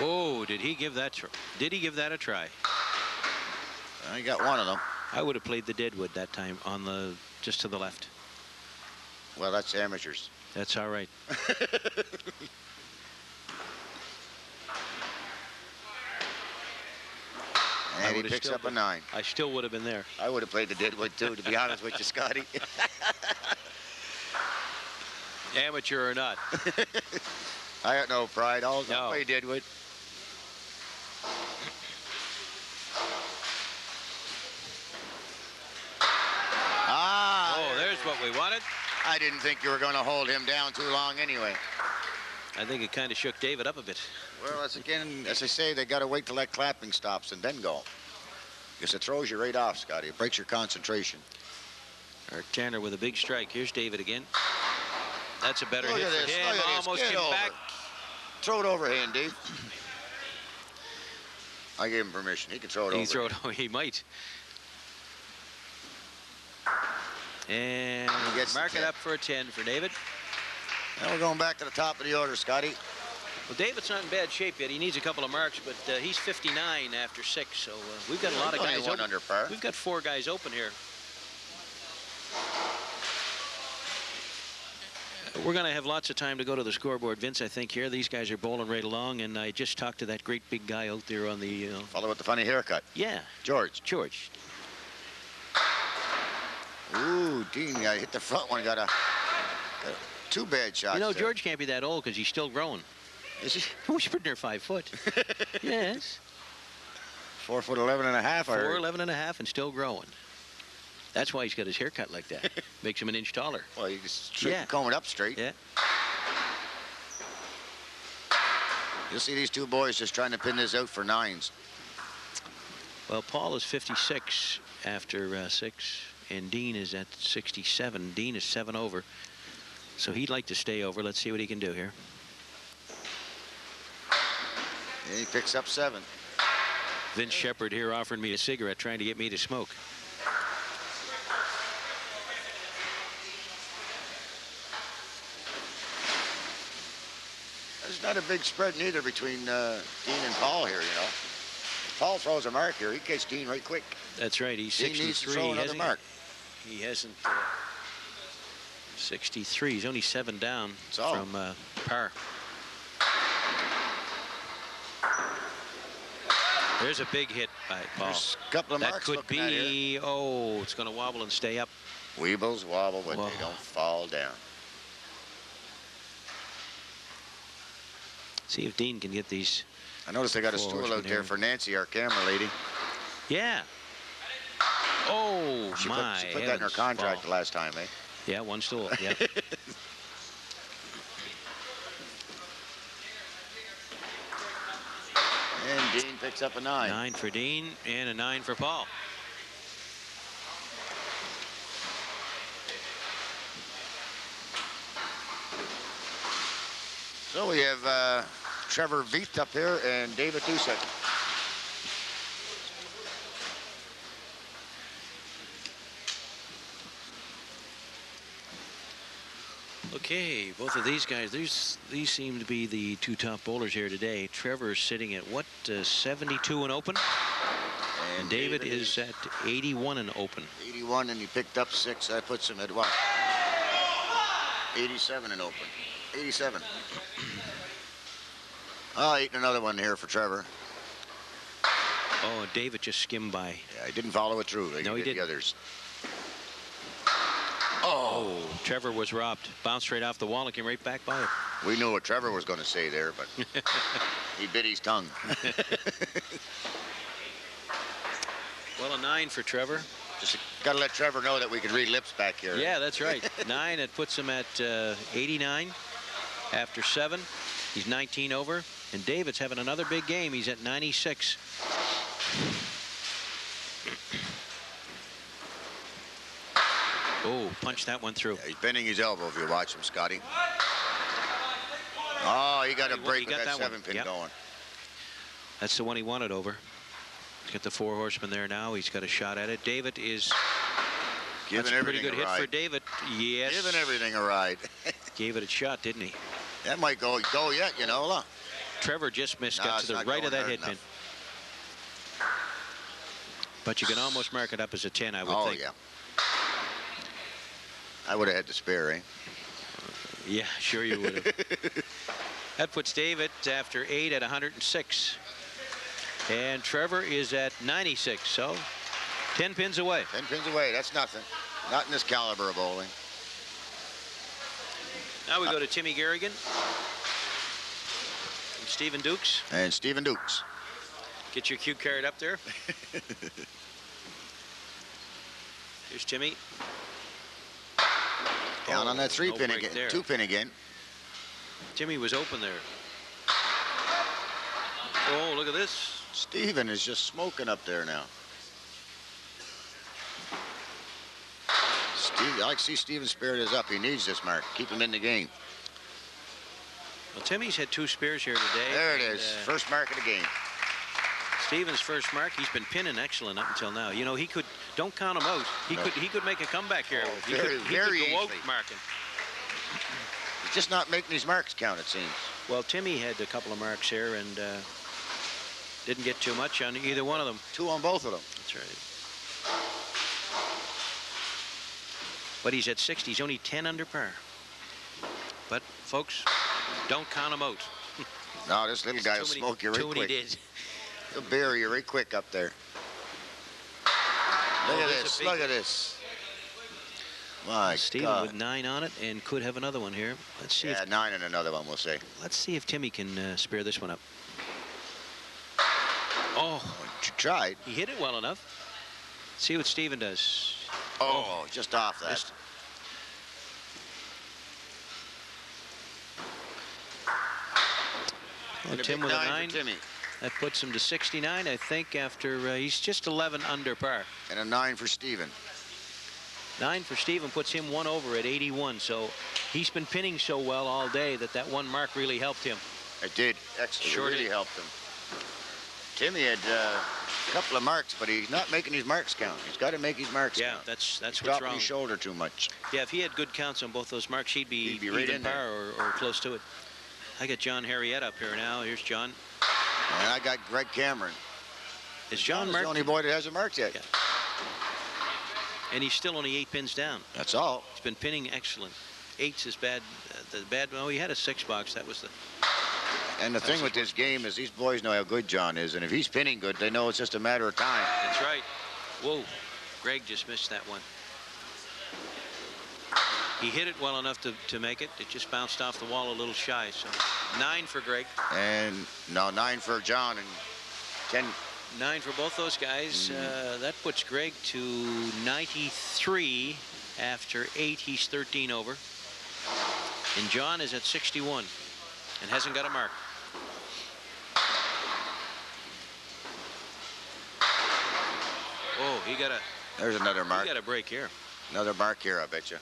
Speaker 2: Oh, did he give that a try?
Speaker 1: He got one of them.
Speaker 2: I would have played the deadwood that time on the just to the left.
Speaker 1: Well, that's amateurs.
Speaker 2: That's all right.
Speaker 1: And he picks up a 9.
Speaker 2: I still would have been there.
Speaker 1: I would have played the deadwood too, to be honest with you, Scotty.
Speaker 2: Amateur or not.
Speaker 1: I got no pride. I'll play deadwood.
Speaker 2: Oh, there's what we wanted.
Speaker 1: I didn't think you were going to hold him down too long anyway.
Speaker 2: I think it kind of shook David up a bit.
Speaker 1: Well, again, as I say, they got to wait till that clapping stops and then go. Because it throws you right off, Scotty. It breaks your concentration.
Speaker 2: Art Tanner with a big strike. Here's David again. That's a better hit for him.
Speaker 1: Look at
Speaker 2: Almost
Speaker 1: this.
Speaker 2: came back.
Speaker 1: Throw it overhand, Dave. I gave him permission. He can throw it over.
Speaker 2: He might. And mark it up for a 10 for David.
Speaker 1: Now we're going back to the top of the order, Scotty.
Speaker 2: Well, David's not in bad shape yet. He needs a couple of marks, but he's 59 after 6. So we've got a lot of guys open.
Speaker 1: Under par.
Speaker 2: We've got 4 guys open here. We're going to have lots of time to go to the scoreboard, Vince, I think, here. These guys are bowling right along, and I just talked to that great big guy out there on the...
Speaker 1: Fellow with the funny haircut.
Speaker 2: Yeah.
Speaker 1: George. Ooh, Dean hit the front one. Got 2 bad shots.
Speaker 2: You know, George can't be that old because he's still growing.
Speaker 1: Is he?
Speaker 2: He's pretty near 5 foot. Yes.
Speaker 1: 4'11" and a half.
Speaker 2: 4'11" and a half and still growing. That's why he's got his haircut like that. Makes him an inch taller.
Speaker 1: Well, he just comb it up straight.
Speaker 2: Yeah.
Speaker 1: You'll see these 2 boys just trying to pin this out for 9s.
Speaker 2: Well, Paul is 56 after 6, and Dean is at 67. Dean is 7 over. So he'd like to stay over. Let's see what he can do here.
Speaker 1: And he picks up 7.
Speaker 2: Vince Shepard here offering me a cigarette, trying to get me to smoke.
Speaker 1: There's not a big spread neither between Dean and Paul here, you know. If Paul throws a mark here, he gets Dean right quick.
Speaker 2: That's right. He's
Speaker 1: Dean
Speaker 2: 63.
Speaker 1: needs to throw another mark.
Speaker 2: He hasn't. 63. He's only 7 down from par. There's a big hit by Paul.
Speaker 1: There's a couple of
Speaker 2: that
Speaker 1: marks
Speaker 2: could be. Oh, it's going to wobble and stay up.
Speaker 1: Weebles wobble, but they don't fall down.
Speaker 2: See if Dean can get these.
Speaker 1: I noticed they got a stool out there for Nancy, our camera lady.
Speaker 2: Yeah. Oh,
Speaker 1: she
Speaker 2: my.
Speaker 1: She put that in her contract the last time, eh?
Speaker 2: Yeah, one stool. Yeah.
Speaker 1: And Dean picks up a 9.
Speaker 2: 9 for Dean and a 9 for Paul.
Speaker 1: So we have Trevor Veith up here and David Doucette.
Speaker 2: Okay, both of these guys, these seem to be the 2 top bowlers here today. Trevor's sitting at what, 72 and open? And David is at 81 and open.
Speaker 1: 81, and he picked up 6. That puts him at what? 87 and open. 87. Oh, eating another one here for Trevor.
Speaker 2: Oh, David just skimmed by.
Speaker 1: Yeah, he didn't follow it through like
Speaker 2: no, he did
Speaker 1: the others.
Speaker 2: Oh, Trevor was robbed. Bounced right off the wall and came right back by it.
Speaker 1: We knew what Trevor was going to say there, but he bit his tongue.
Speaker 2: Well, a 9 for Trevor.
Speaker 1: Just got to let Trevor know that we can read lips back here.
Speaker 2: Yeah, that's right. 9, it puts him at 89 after 7. He's 19 over. And David's having another big game. He's at 96. Oh, punch that one through.
Speaker 1: Yeah, he's bending his elbow if you watch him, Scotty. Oh, he got a break with that 7-pin going.
Speaker 2: That's the one he wanted over. He's got the 4 horsemen there now. He's got a shot at it. David is
Speaker 1: giving
Speaker 2: everything a pretty good hit for David. Yes.
Speaker 1: Giving everything a ride.
Speaker 2: Gave it a shot, didn't he?
Speaker 1: That might go yet, you know. Look.
Speaker 2: Trevor just missed, got to the right of that hit pin. But you can almost mark it up as a 10, I would think.
Speaker 1: Oh, yeah. I would have had to spare, eh?
Speaker 2: Yeah, sure you would have. That puts David after 8 at 106. And Trevor is at 96, so 10 pins away.
Speaker 1: 10 pins away, that's nothing. Not in this caliber of bowling.
Speaker 2: Now we go to Timmy Garrigan. And Stephen Dukes.
Speaker 1: And Stephen Dukes.
Speaker 2: Get your cue card up there. Here's Timmy.
Speaker 1: Down on that 3-pin again, 2-pin again.
Speaker 2: Timmy was open there. Oh, look at this.
Speaker 1: Stephen is just smoking up there now. I like to see Stephen's spirit is up. He needs this mark. Keep him in the game.
Speaker 2: Well, Timmy's had 2 spares here today.
Speaker 1: There it is. First mark of the game.
Speaker 2: Stephen's first mark. He's been pinning excellent up until now. You know, he could, don't count him out. He could make a comeback here.
Speaker 1: Oh,
Speaker 2: he could go out marking.
Speaker 1: He's just not making these marks count, it seems.
Speaker 2: Well, Timmy had a couple of marks here and didn't get too much on either one of them.
Speaker 1: 2 on both of them.
Speaker 2: That's right. But he's at 60. He's only 10 under par. But, folks, don't count him out.
Speaker 1: No, this little guy will smoke you right quick. He'll bury you right quick up there. Look at this. Look at this. My
Speaker 2: Stephen
Speaker 1: God.
Speaker 2: with 9 on it and could have another one here. Let's see.
Speaker 1: Yeah, 9 and another one, we'll say.
Speaker 2: Let's see if Timmy can spare this one up. Oh,
Speaker 1: tried.
Speaker 2: He hit it well enough. See what Stephen does.
Speaker 1: Oh, just off that.
Speaker 2: Well, Tim with a 9. That puts him to 69, I think, after he's just 11 under par.
Speaker 1: And a 9 for Stephen.
Speaker 2: 9 for Stephen puts him 1 over at 81. So he's been pinning so well all day that one mark really helped him.
Speaker 1: It did. Excellent.
Speaker 2: Sure
Speaker 1: it really helped him. Timmy had a couple of marks, but he's not making his marks count. He's got to make his marks count.
Speaker 2: Yeah, that's what's
Speaker 1: dropping
Speaker 2: wrong.
Speaker 1: His shoulder too much.
Speaker 2: Yeah, if he had good counts on both those marks, he'd be
Speaker 1: right
Speaker 2: even
Speaker 1: in
Speaker 2: par or close to it. I got John Harriet up here now. Here's John.
Speaker 1: And I got Greg Cameron.
Speaker 2: Is John
Speaker 1: the
Speaker 2: marked?
Speaker 1: only boy that hasn't marked yet.
Speaker 2: Yeah. And he's still only 8 pins down.
Speaker 1: That's all.
Speaker 2: He's been pinning excellent. 8's is bad. The bad. Oh, he had a 6 box. That was the.
Speaker 1: And the thing with this game is these boys know how good John is, and if he's pinning good, they know it's just a matter of time.
Speaker 2: That's right. Whoa, Greg just missed that one. He hit it well enough to make it. It just bounced off the wall a little shy. So 9 for Greg.
Speaker 1: And no, 9 for John and 10.
Speaker 2: 9 for both those guys. That puts Greg to 93 after 8. He's 13 over. And John is at 61 and hasn't got a mark. Oh, he got a.
Speaker 1: There's another mark.
Speaker 2: He got a break here.
Speaker 1: Another mark here, I bet you.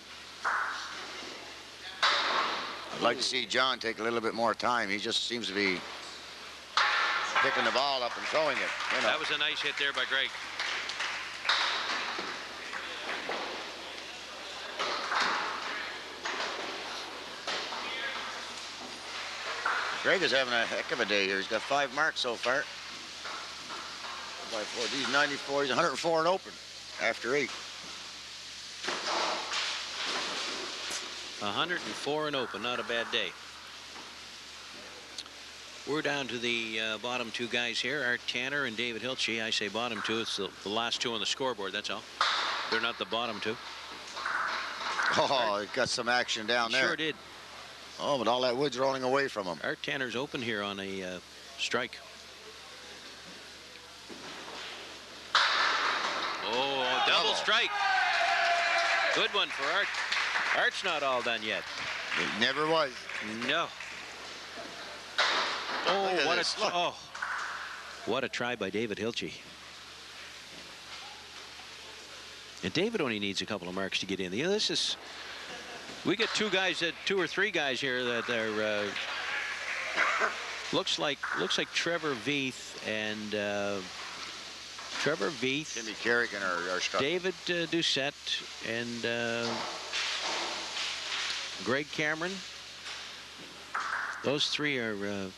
Speaker 1: I'd like to see John take a little bit more time. He just seems to be picking the ball up and throwing it. You know.
Speaker 2: That was a nice hit there by Greg.
Speaker 1: Greg is having a heck of a day here. He's got 5 marks so far. By 4. He's 94. He's 104 and open after 8.
Speaker 2: 104 and open. Not a bad day. We're down to the bottom 2 guys here, Art Tanner and David Hiltzy. I say bottom 2. It's the last 2 on the scoreboard. That's all. They're not the bottom 2.
Speaker 1: Oh, it got some action down there.
Speaker 2: Sure did.
Speaker 1: Oh, but all that wood's rolling away from him.
Speaker 2: Art Tanner's open here on a strike. Oh, double strike. Good one for Art. Art's not all done yet.
Speaker 1: It never was.
Speaker 2: No. Oh, what a try by David Hiltzy. And David only needs a couple of marks to get in. This is. We get 2 or 3 guys here that are. Looks like Trevor Veith and
Speaker 1: Timmy Kerrigan are struck.
Speaker 2: David Doucette and Greg Cameron. Those 3 are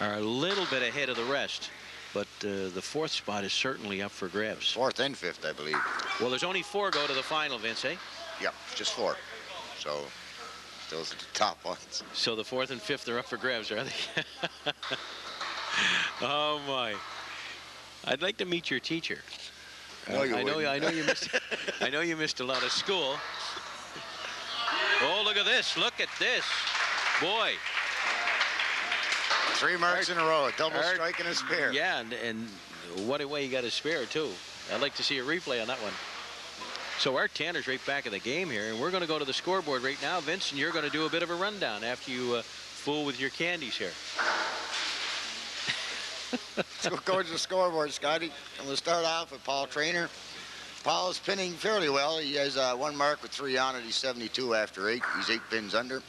Speaker 2: a little bit ahead of the rest, but the 4th spot is certainly up for grabs.
Speaker 1: 4th and 5th, I believe.
Speaker 2: Well, there's only 4 go to the final, Vince, eh?
Speaker 1: Yeah, just 4. So those are the top ones.
Speaker 2: So the 4th and 5th are up for grabs, are they? Oh my! I'd like to meet your teacher.
Speaker 1: No, you
Speaker 2: I know you missed. I know you missed a lot of school. Oh, look at this! Look at this, boy!
Speaker 1: 3 marks in a row, a double strike and a spare.
Speaker 2: Yeah, and what a way he got a spare too. I'd like to see a replay on that one. So Art Tanner's right back in the game here, and we're going to go to the scoreboard right now. Vince, and you're going to do a bit of a rundown after you fool with your candies here.
Speaker 1: Let's go to the scoreboard, Scotty. I'm going to start off with Paul Trainer. Paul is pinning fairly well. He has 1 mark with 3 on it. He's 72 after 8. He's 8 pins under.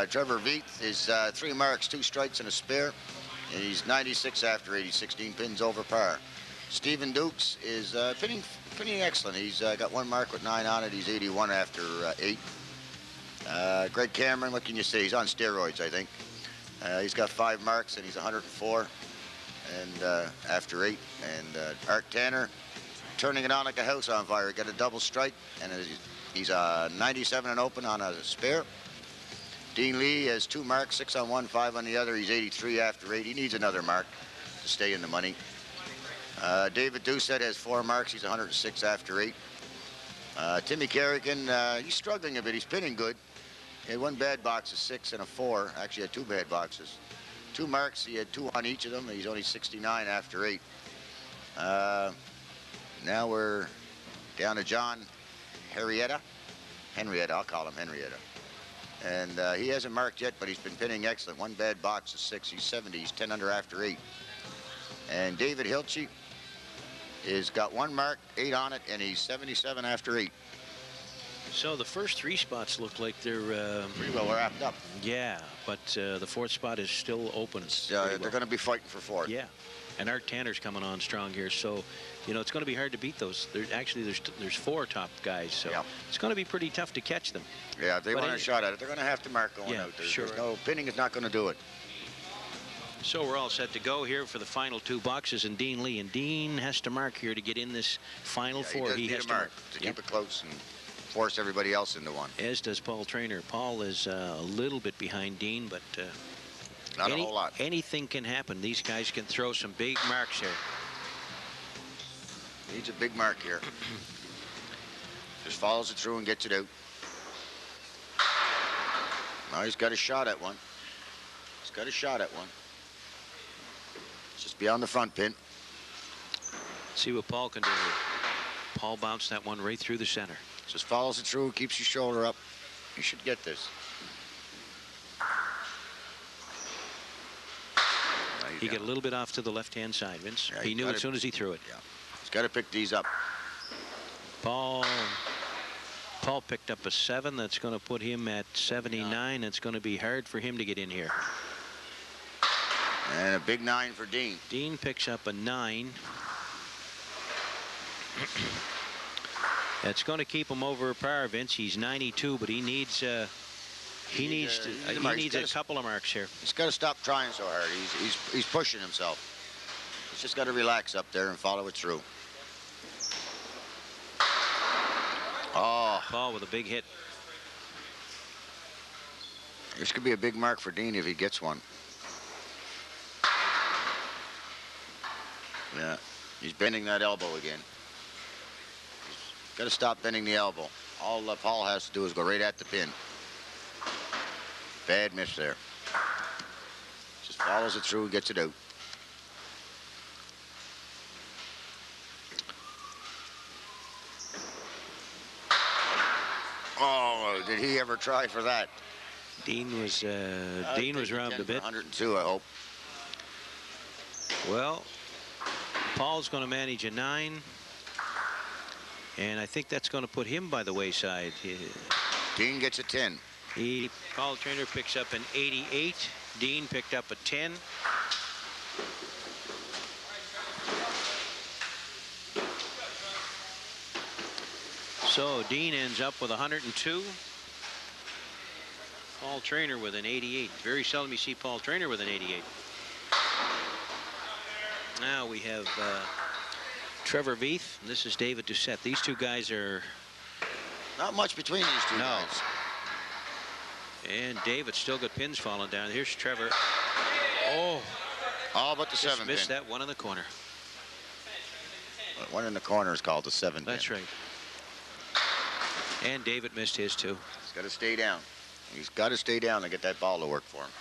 Speaker 1: Trevor Veith is 3 marks, 2 strikes, and a spare. And he's 96 after 8. He's 16 pins over par. Stephen Dukes is pinning excellent. He's got 1 mark with 9 on it. He's 81 after 8. Greg Cameron, what can you say? He's on steroids, I think. He's got 5 marks, and he's 104 and after 8. And Art Tanner turning it on like a house on fire. He got a double strike, and he's 97 and open on a spare. Dean Lee has 2 marks, 6 on one, 5 on the other. He's 83 after 8. He needs another mark to stay in the money. David Doucette has 4 marks. He's 106 after 8. Timmy Kerrigan, he's struggling a bit. He's pinning good. He had 1 bad box, a 6 and a 4. Actually had 2 bad boxes. 2 marks. He had 2 on each of them. He's only 69 after 8. Now we're down to John Henrietta. I'll call him Henrietta. And he hasn't marked yet, but he's been pinning excellent. 1 bad box, a 6. He's 70. He's 10 under after 8. And David Hiltzy is got 1 mark, 8 on it, and he's 77 after 8.
Speaker 2: So the first 3 spots look like they're
Speaker 1: pretty well wrapped up.
Speaker 2: Yeah, but the 4th spot is still open.
Speaker 1: They're going to be fighting for 4th.
Speaker 2: Yeah, And Art Tanner's coming on strong here, so you know it's going to be hard to beat those. There's 4 top guys, so it's going to be pretty tough to catch them.
Speaker 1: Yeah, if they want a shot at it, they're going to have to mark going out. There's no pinning is not going to do it.
Speaker 2: So we're all set to go here for the final 2 boxes, and Dean Lee. And Dean has to mark here to get in this final 4.
Speaker 1: He has to mark to keep it close and force everybody else into one.
Speaker 2: As does Paul Trainer. Paul is a little bit behind Dean, but
Speaker 1: not a whole lot.
Speaker 2: Anything can happen. These guys can throw some big marks here.
Speaker 1: Needs a big mark here. Just follows it through and gets it out. Now he's got a shot at one. He's got a shot at one. Just beyond the front pin.
Speaker 2: See what Paul can do here. Paul bounced that one right through the center.
Speaker 1: Just follows it through, keeps your shoulder up. You should get this.
Speaker 2: He got a little bit off to the left-hand side, Vince.
Speaker 1: Yeah,
Speaker 2: he knew as soon as he threw it.
Speaker 1: Yeah. He's got to pick these up.
Speaker 2: Paul picked up a 7. That's going to put him at 79. It's going to be hard for him to get in here.
Speaker 1: And a big 9 for Dean.
Speaker 2: Dean picks up a 9. That's going to keep him over par, Vince. He's 92, but he needs a couple of marks here.
Speaker 1: He's got to stop trying so hard. He's pushing himself. He's just got to relax up there and follow it through. Oh,
Speaker 2: Paul with a big hit.
Speaker 1: This could be a big mark for Dean if he gets one. Yeah, he's bending that elbow again. He's got to stop bending the elbow. All Paul has to do is go right at the pin. Bad miss there. Just follows it through and gets it out. Oh, did he ever try for that?
Speaker 2: Dean was robbed a bit.
Speaker 1: 102, I hope.
Speaker 2: Well, Paul's going to manage a 9, and I think that's going to put him by the wayside.
Speaker 1: Dean gets a 10.
Speaker 2: Paul Trainer picks up an 88. Dean picked up a 10. So Dean ends up with 102. Paul Trainer with an 88. Very seldom you see Paul Trainer with an 88. Now we have Trevor Veith. This is David Doucette. These 2 guys are
Speaker 1: not much between these 2 guys.
Speaker 2: And David still got pins falling down. Here's Trevor. Oh,
Speaker 1: all but the 7 pin.
Speaker 2: Missed that one in the corner.
Speaker 1: One in the corner is called the 7 pin.
Speaker 2: That's right. And David missed his too.
Speaker 1: He's got to stay down. He's got to stay down to get that ball to work for him.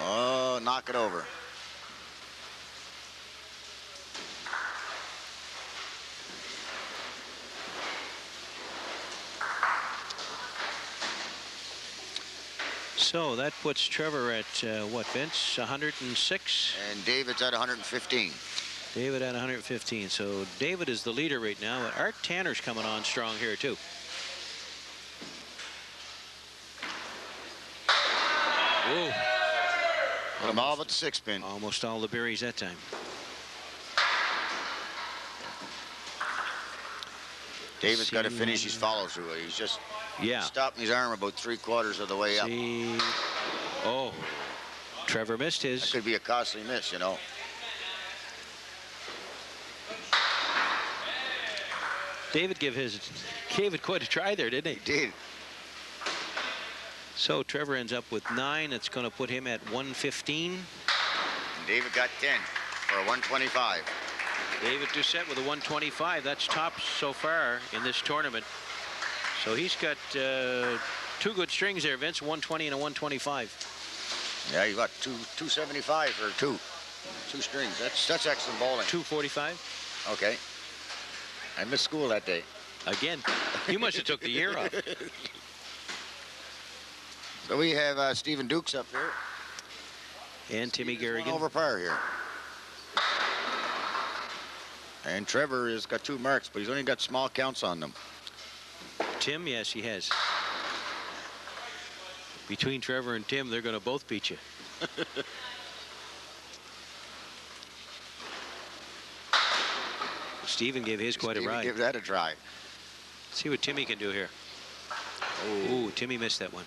Speaker 1: Oh, knock it over.
Speaker 2: So that puts Trevor at what, Vince? 106?
Speaker 1: And David's at 115.
Speaker 2: David at 115. So David is the leader right now. Art Tanner's coming on strong here too. Whoa.
Speaker 1: All but the 6 pin.
Speaker 2: Almost all the berries that time.
Speaker 1: David's got to finish his follow through. He's just stopping his arm about 3/4 of the way up.
Speaker 2: Oh, Trevor missed his.
Speaker 1: That could be a costly miss, you know.
Speaker 2: David gave it quite a try there, didn't he?
Speaker 1: He did.
Speaker 2: So Trevor ends up with 9. It's going to put him at 115.
Speaker 1: And David got 10 for a 125.
Speaker 2: David Doucette with a 125. That's top so far in this tournament. So he's got 2 good strings there, Vince. 120 and a 125.
Speaker 1: Yeah, you got 275 for 2 strings. That's excellent bowling.
Speaker 2: 245.
Speaker 1: Okay. I missed school that day.
Speaker 2: Again, you must have took the year off.
Speaker 1: So we have Stephen Dukes up here.
Speaker 2: And Timmy Garrigan.
Speaker 1: Over par here. And Trevor has got 2 marks, but he's only got small counts on them.
Speaker 2: Tim, yes, he has. Between Trevor and Tim, they're going to both beat you. Steven gave his quite a ride.
Speaker 1: Give that a try.
Speaker 2: See what Timmy can do here. Oh, Timmy missed that one.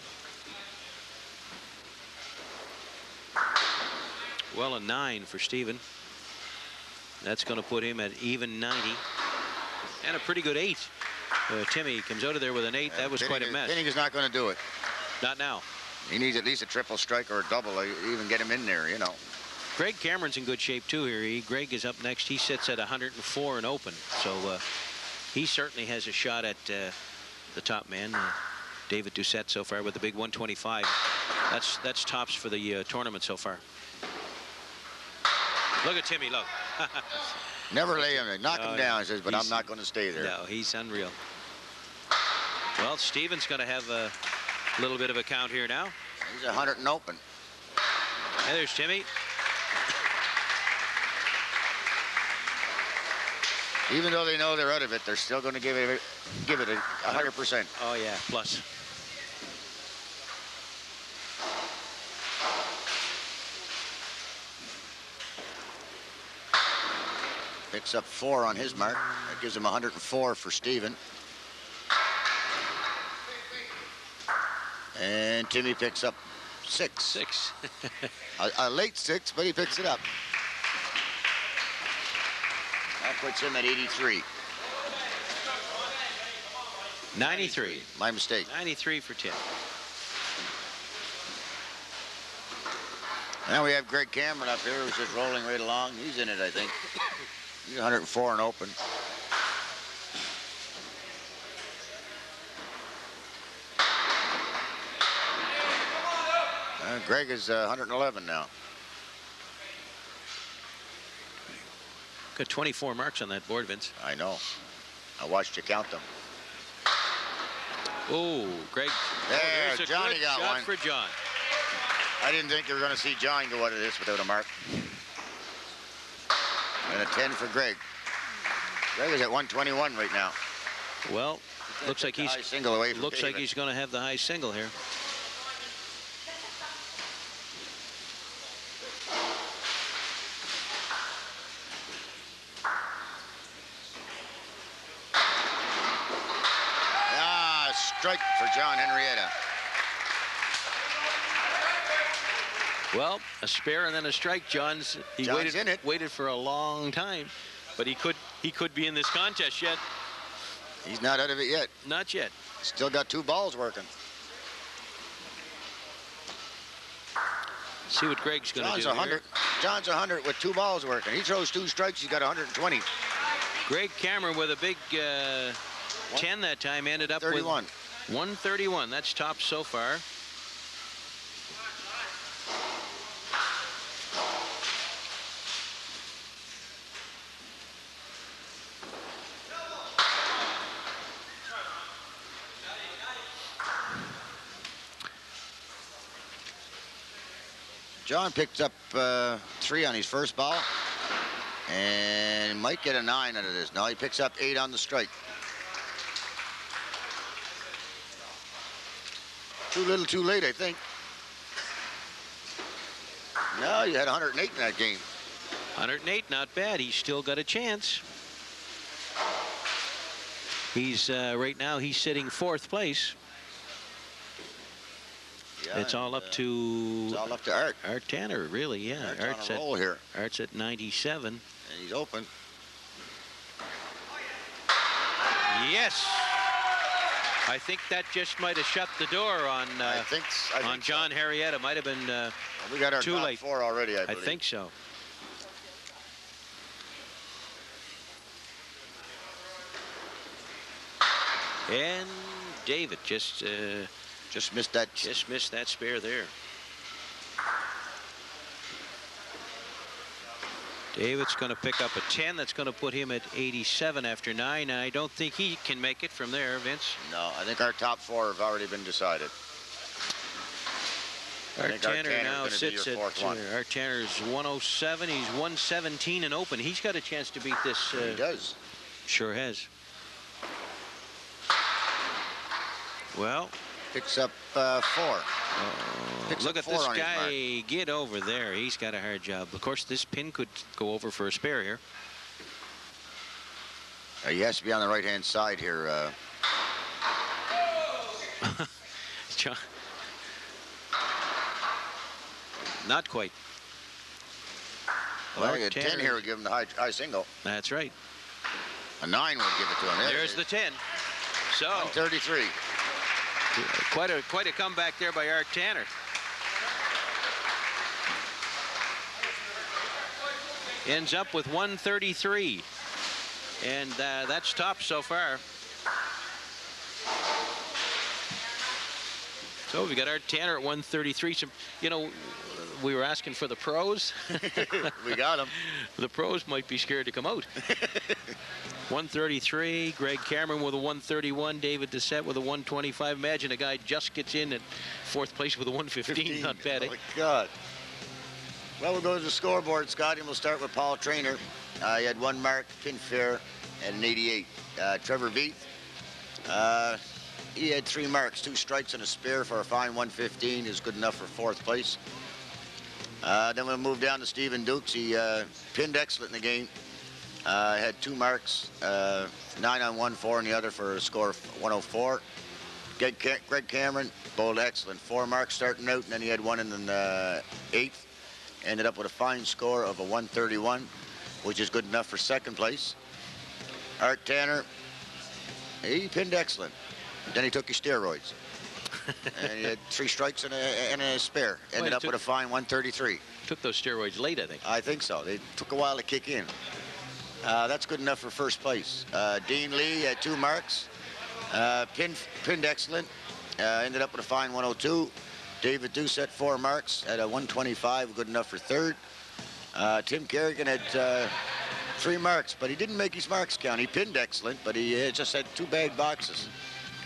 Speaker 2: Well, a 9 for Steven. That's going to put him at even 90. And a pretty good 8. Timmy comes out of there with an 8. That was quite a mess.
Speaker 1: Pinning is not going to do it.
Speaker 2: Not now.
Speaker 1: He needs at least a triple strike or a double to even get him in there, you know.
Speaker 2: Greg Cameron's in good shape too here. Greg is up next. He sits at 104 and open. So he certainly has a shot at the top man. David Doucette so far with the big 125. That's tops for the tournament so far. Look at Timmy, look.
Speaker 1: Never lay him there. Knock him down, he says, but I'm not going to stay there.
Speaker 2: No, he's unreal. Well, Steven's going to have a little bit of a count here now.
Speaker 1: He's 100 and open.
Speaker 2: And there's Timmy.
Speaker 1: Even though they know they're out of it, they're still going to give it 100%.
Speaker 2: Oh, yeah, plus.
Speaker 1: Picks up 4 on his mark. That gives him 104 for Steven. And Timmy picks up 6.
Speaker 2: 6.
Speaker 1: a late 6, but he picks it up. That puts him at 83.
Speaker 2: 93.
Speaker 1: My mistake.
Speaker 2: 93 for Tim.
Speaker 1: Now we have Greg Cameron up here, who's just rolling right along. He's in it, I think. He's 104 and open. Greg is 111 now.
Speaker 2: Got 24 marks on that board, Vince.
Speaker 1: I know. I watched you count them.
Speaker 2: Oh, Greg.
Speaker 1: There, Johnny got one.
Speaker 2: For John.
Speaker 1: I didn't think you were going to see John go out of this without a mark. And a 10 for Greg. Greg is at 121 right now.
Speaker 2: Well, looks like he's
Speaker 1: single away from
Speaker 2: looks
Speaker 1: David.
Speaker 2: like he's going to have the high single here.
Speaker 1: Strike for John Henrietta.
Speaker 2: Well, a spare and then a strike. John's waited for a long time, but he could be in this contest yet.
Speaker 1: He's not out of it yet.
Speaker 2: Not yet.
Speaker 1: Still got 2 balls working.
Speaker 2: See what Greg's going to do. 100.
Speaker 1: John's 100 with 2 balls working. He throws 2 strikes. He's got 120.
Speaker 2: Greg Cameron with a big 10 that time ended up
Speaker 1: 31.
Speaker 2: With 131. That's top so far.
Speaker 1: John picked up 3 on his first ball and might get a 9 out of this. No, he picks up 8 on the strike. Too little, too late, I think. No, you had 108 in that game.
Speaker 2: 108, not bad. He's still got a chance. He's right now he's sitting 4th place.
Speaker 1: Yeah,
Speaker 2: it's all up to
Speaker 1: Art.
Speaker 2: Art Tanner, really, yeah.
Speaker 1: Art's on a roll here.
Speaker 2: Art's at 97.
Speaker 1: And he's open.
Speaker 2: Yes. I think that just might have shut the door on
Speaker 1: I think
Speaker 2: John Henrietta. Might have been
Speaker 1: we got our
Speaker 2: too
Speaker 1: top
Speaker 2: late.
Speaker 1: 4 already, I believe.
Speaker 2: I think so. And David just
Speaker 1: missed that.
Speaker 2: Just missed that spare there. David's going to pick up a 10. That's going to put him at 87 after 9. I don't think he can make it from there, Vince.
Speaker 1: No, I think our top 4 have already been decided.
Speaker 2: Art Tanner now sits at Art Tanner's 107. He's 117 and open. He's got a chance to beat this.
Speaker 1: He does.
Speaker 2: Sure has. Well,
Speaker 1: Picks up 4. Picks
Speaker 2: Look
Speaker 1: up
Speaker 2: at
Speaker 1: 4
Speaker 2: this
Speaker 1: on his mark.
Speaker 2: guy get over there. He's got a hard job. Of course, this pin could go over for a spare here.
Speaker 1: He has to be on the right-hand side here.
Speaker 2: Not quite.
Speaker 1: Well, a 10 here would give him the high single.
Speaker 2: That's right.
Speaker 1: A 9 would give it to him.
Speaker 2: There's the 10. So
Speaker 1: 133.
Speaker 2: Quite a comeback there by Art Tanner. Ends up with 133. And that's top so far. So we got Art Tanner at 133. So, you know, we were asking for the pros.
Speaker 1: We got him.
Speaker 2: The pros might be scared to come out. 133. Greg Cameron with a 131. David Doucette with a 125. Imagine a guy just gets in at 4th place with a 115. Not bad, eh?
Speaker 1: Oh, my God. Well, we'll go to the scoreboard, Scotty, and we'll start with Paul Trainer. He had 1 mark, pin fair, and an 88. Trevor Veith, he had 3 marks, 2 strikes and a spare for a fine 115. Is good enough for 4th place. Then we'll move down to Stephen Dukes. He pinned excellent in the game. Had 2 marks, 9 on 1, 4 on the other for a score of 104. Greg Cameron bowled excellent. 4 marks starting out, and then he had 1 in the 8th. Ended up with a fine score of a 131, which is good enough for 2nd place. Art Tanner, he pinned excellent. Then he took his steroids. And he had 3 strikes and a spare. Ended up with a fine 133.
Speaker 2: Took those steroids late, I think.
Speaker 1: I think so. They took a while to kick in. That's good enough for 1st place. Dean Lee had 2 marks. Pinned excellent. Ended up with a fine 102. David Doucette 4 marks at a 125, good enough for 3rd. Tim Kerrigan had 3 marks, but he didn't make his marks count. He pinned excellent, but he just had 2 bad boxes.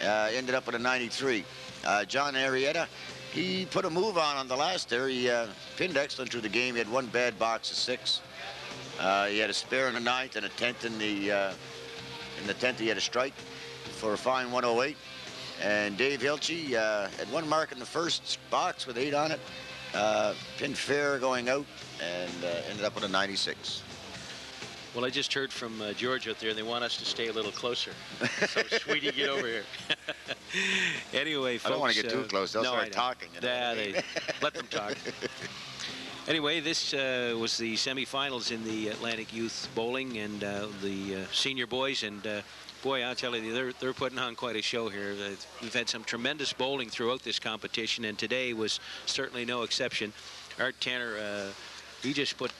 Speaker 1: Ended up with a 93. John Arrieta, he put a move on the last there. He pinned excellent through the game. He had 1 bad box of 6. He had a spare in the 9th and a 10th in the 10th. He had a strike for a fine 108. And Dave Hilchey had 1 mark in the 1st box with 8 on it. Pinned fair going out and ended up with a 96.
Speaker 2: Well, I just heard from George out there, and they want us to stay a little closer. So, sweetie, get over here. Anyway, folks.
Speaker 1: I don't want to get too close. They'll start talking. You know?
Speaker 2: They let them talk. Anyway, this was the semifinals in the Atlantic Youth Bowling and the senior boys. And boy, I'll tell you, they're putting on quite a show here. We've had some tremendous bowling throughout this competition, and today was certainly no exception. Art Tanner, he just put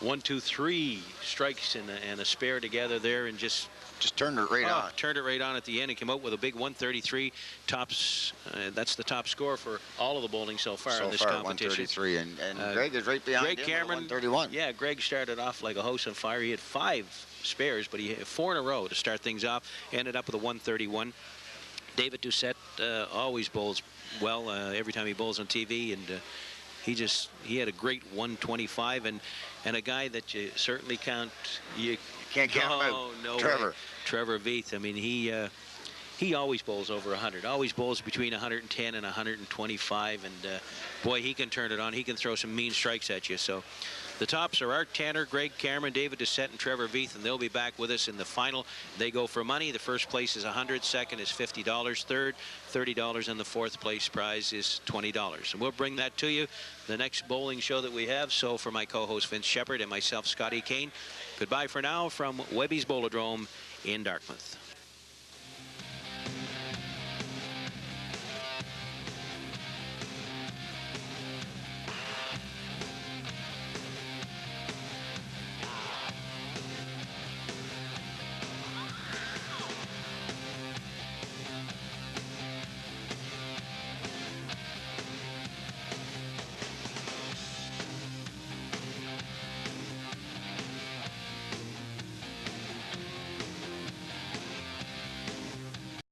Speaker 2: 1, 2, 3 strikes and a spare together there, and just
Speaker 1: turned it right on.
Speaker 2: Turned it right on at the end and came out with a big 133. Tops. That's the top score for all of the bowling so far in this competition.
Speaker 1: 133, and Greg is right behind
Speaker 2: Greg
Speaker 1: him.
Speaker 2: Cameron,
Speaker 1: 131.
Speaker 2: Yeah, Greg started off like a house on fire. He had 5 spares, but he had 4 in a row to start things off. Ended up with a 131. David Doucette always bowls well every time he bowls on TV, and he had a great 125, and a guy that you certainly can't
Speaker 1: count him out.
Speaker 2: No
Speaker 1: Trevor.
Speaker 2: way. Trevor Veith. I mean, he always bowls over 100. Always bowls between 110 and 125, and boy, he can turn it on. He can throw some mean strikes at you. So the tops are Art Tanner, Greg Cameron, David Doucette, and Trevor Veith, and they'll be back with us in the final. They go for money. The 1st place is $100, 2nd is $50, 3rd $30, and the 4th place prize is $20. And we'll bring that to you the next bowling show that we have. So for my co-host Vince Shepard and myself, Scotty Kane, goodbye for now from Webby's Bolodrome in Dartmouth.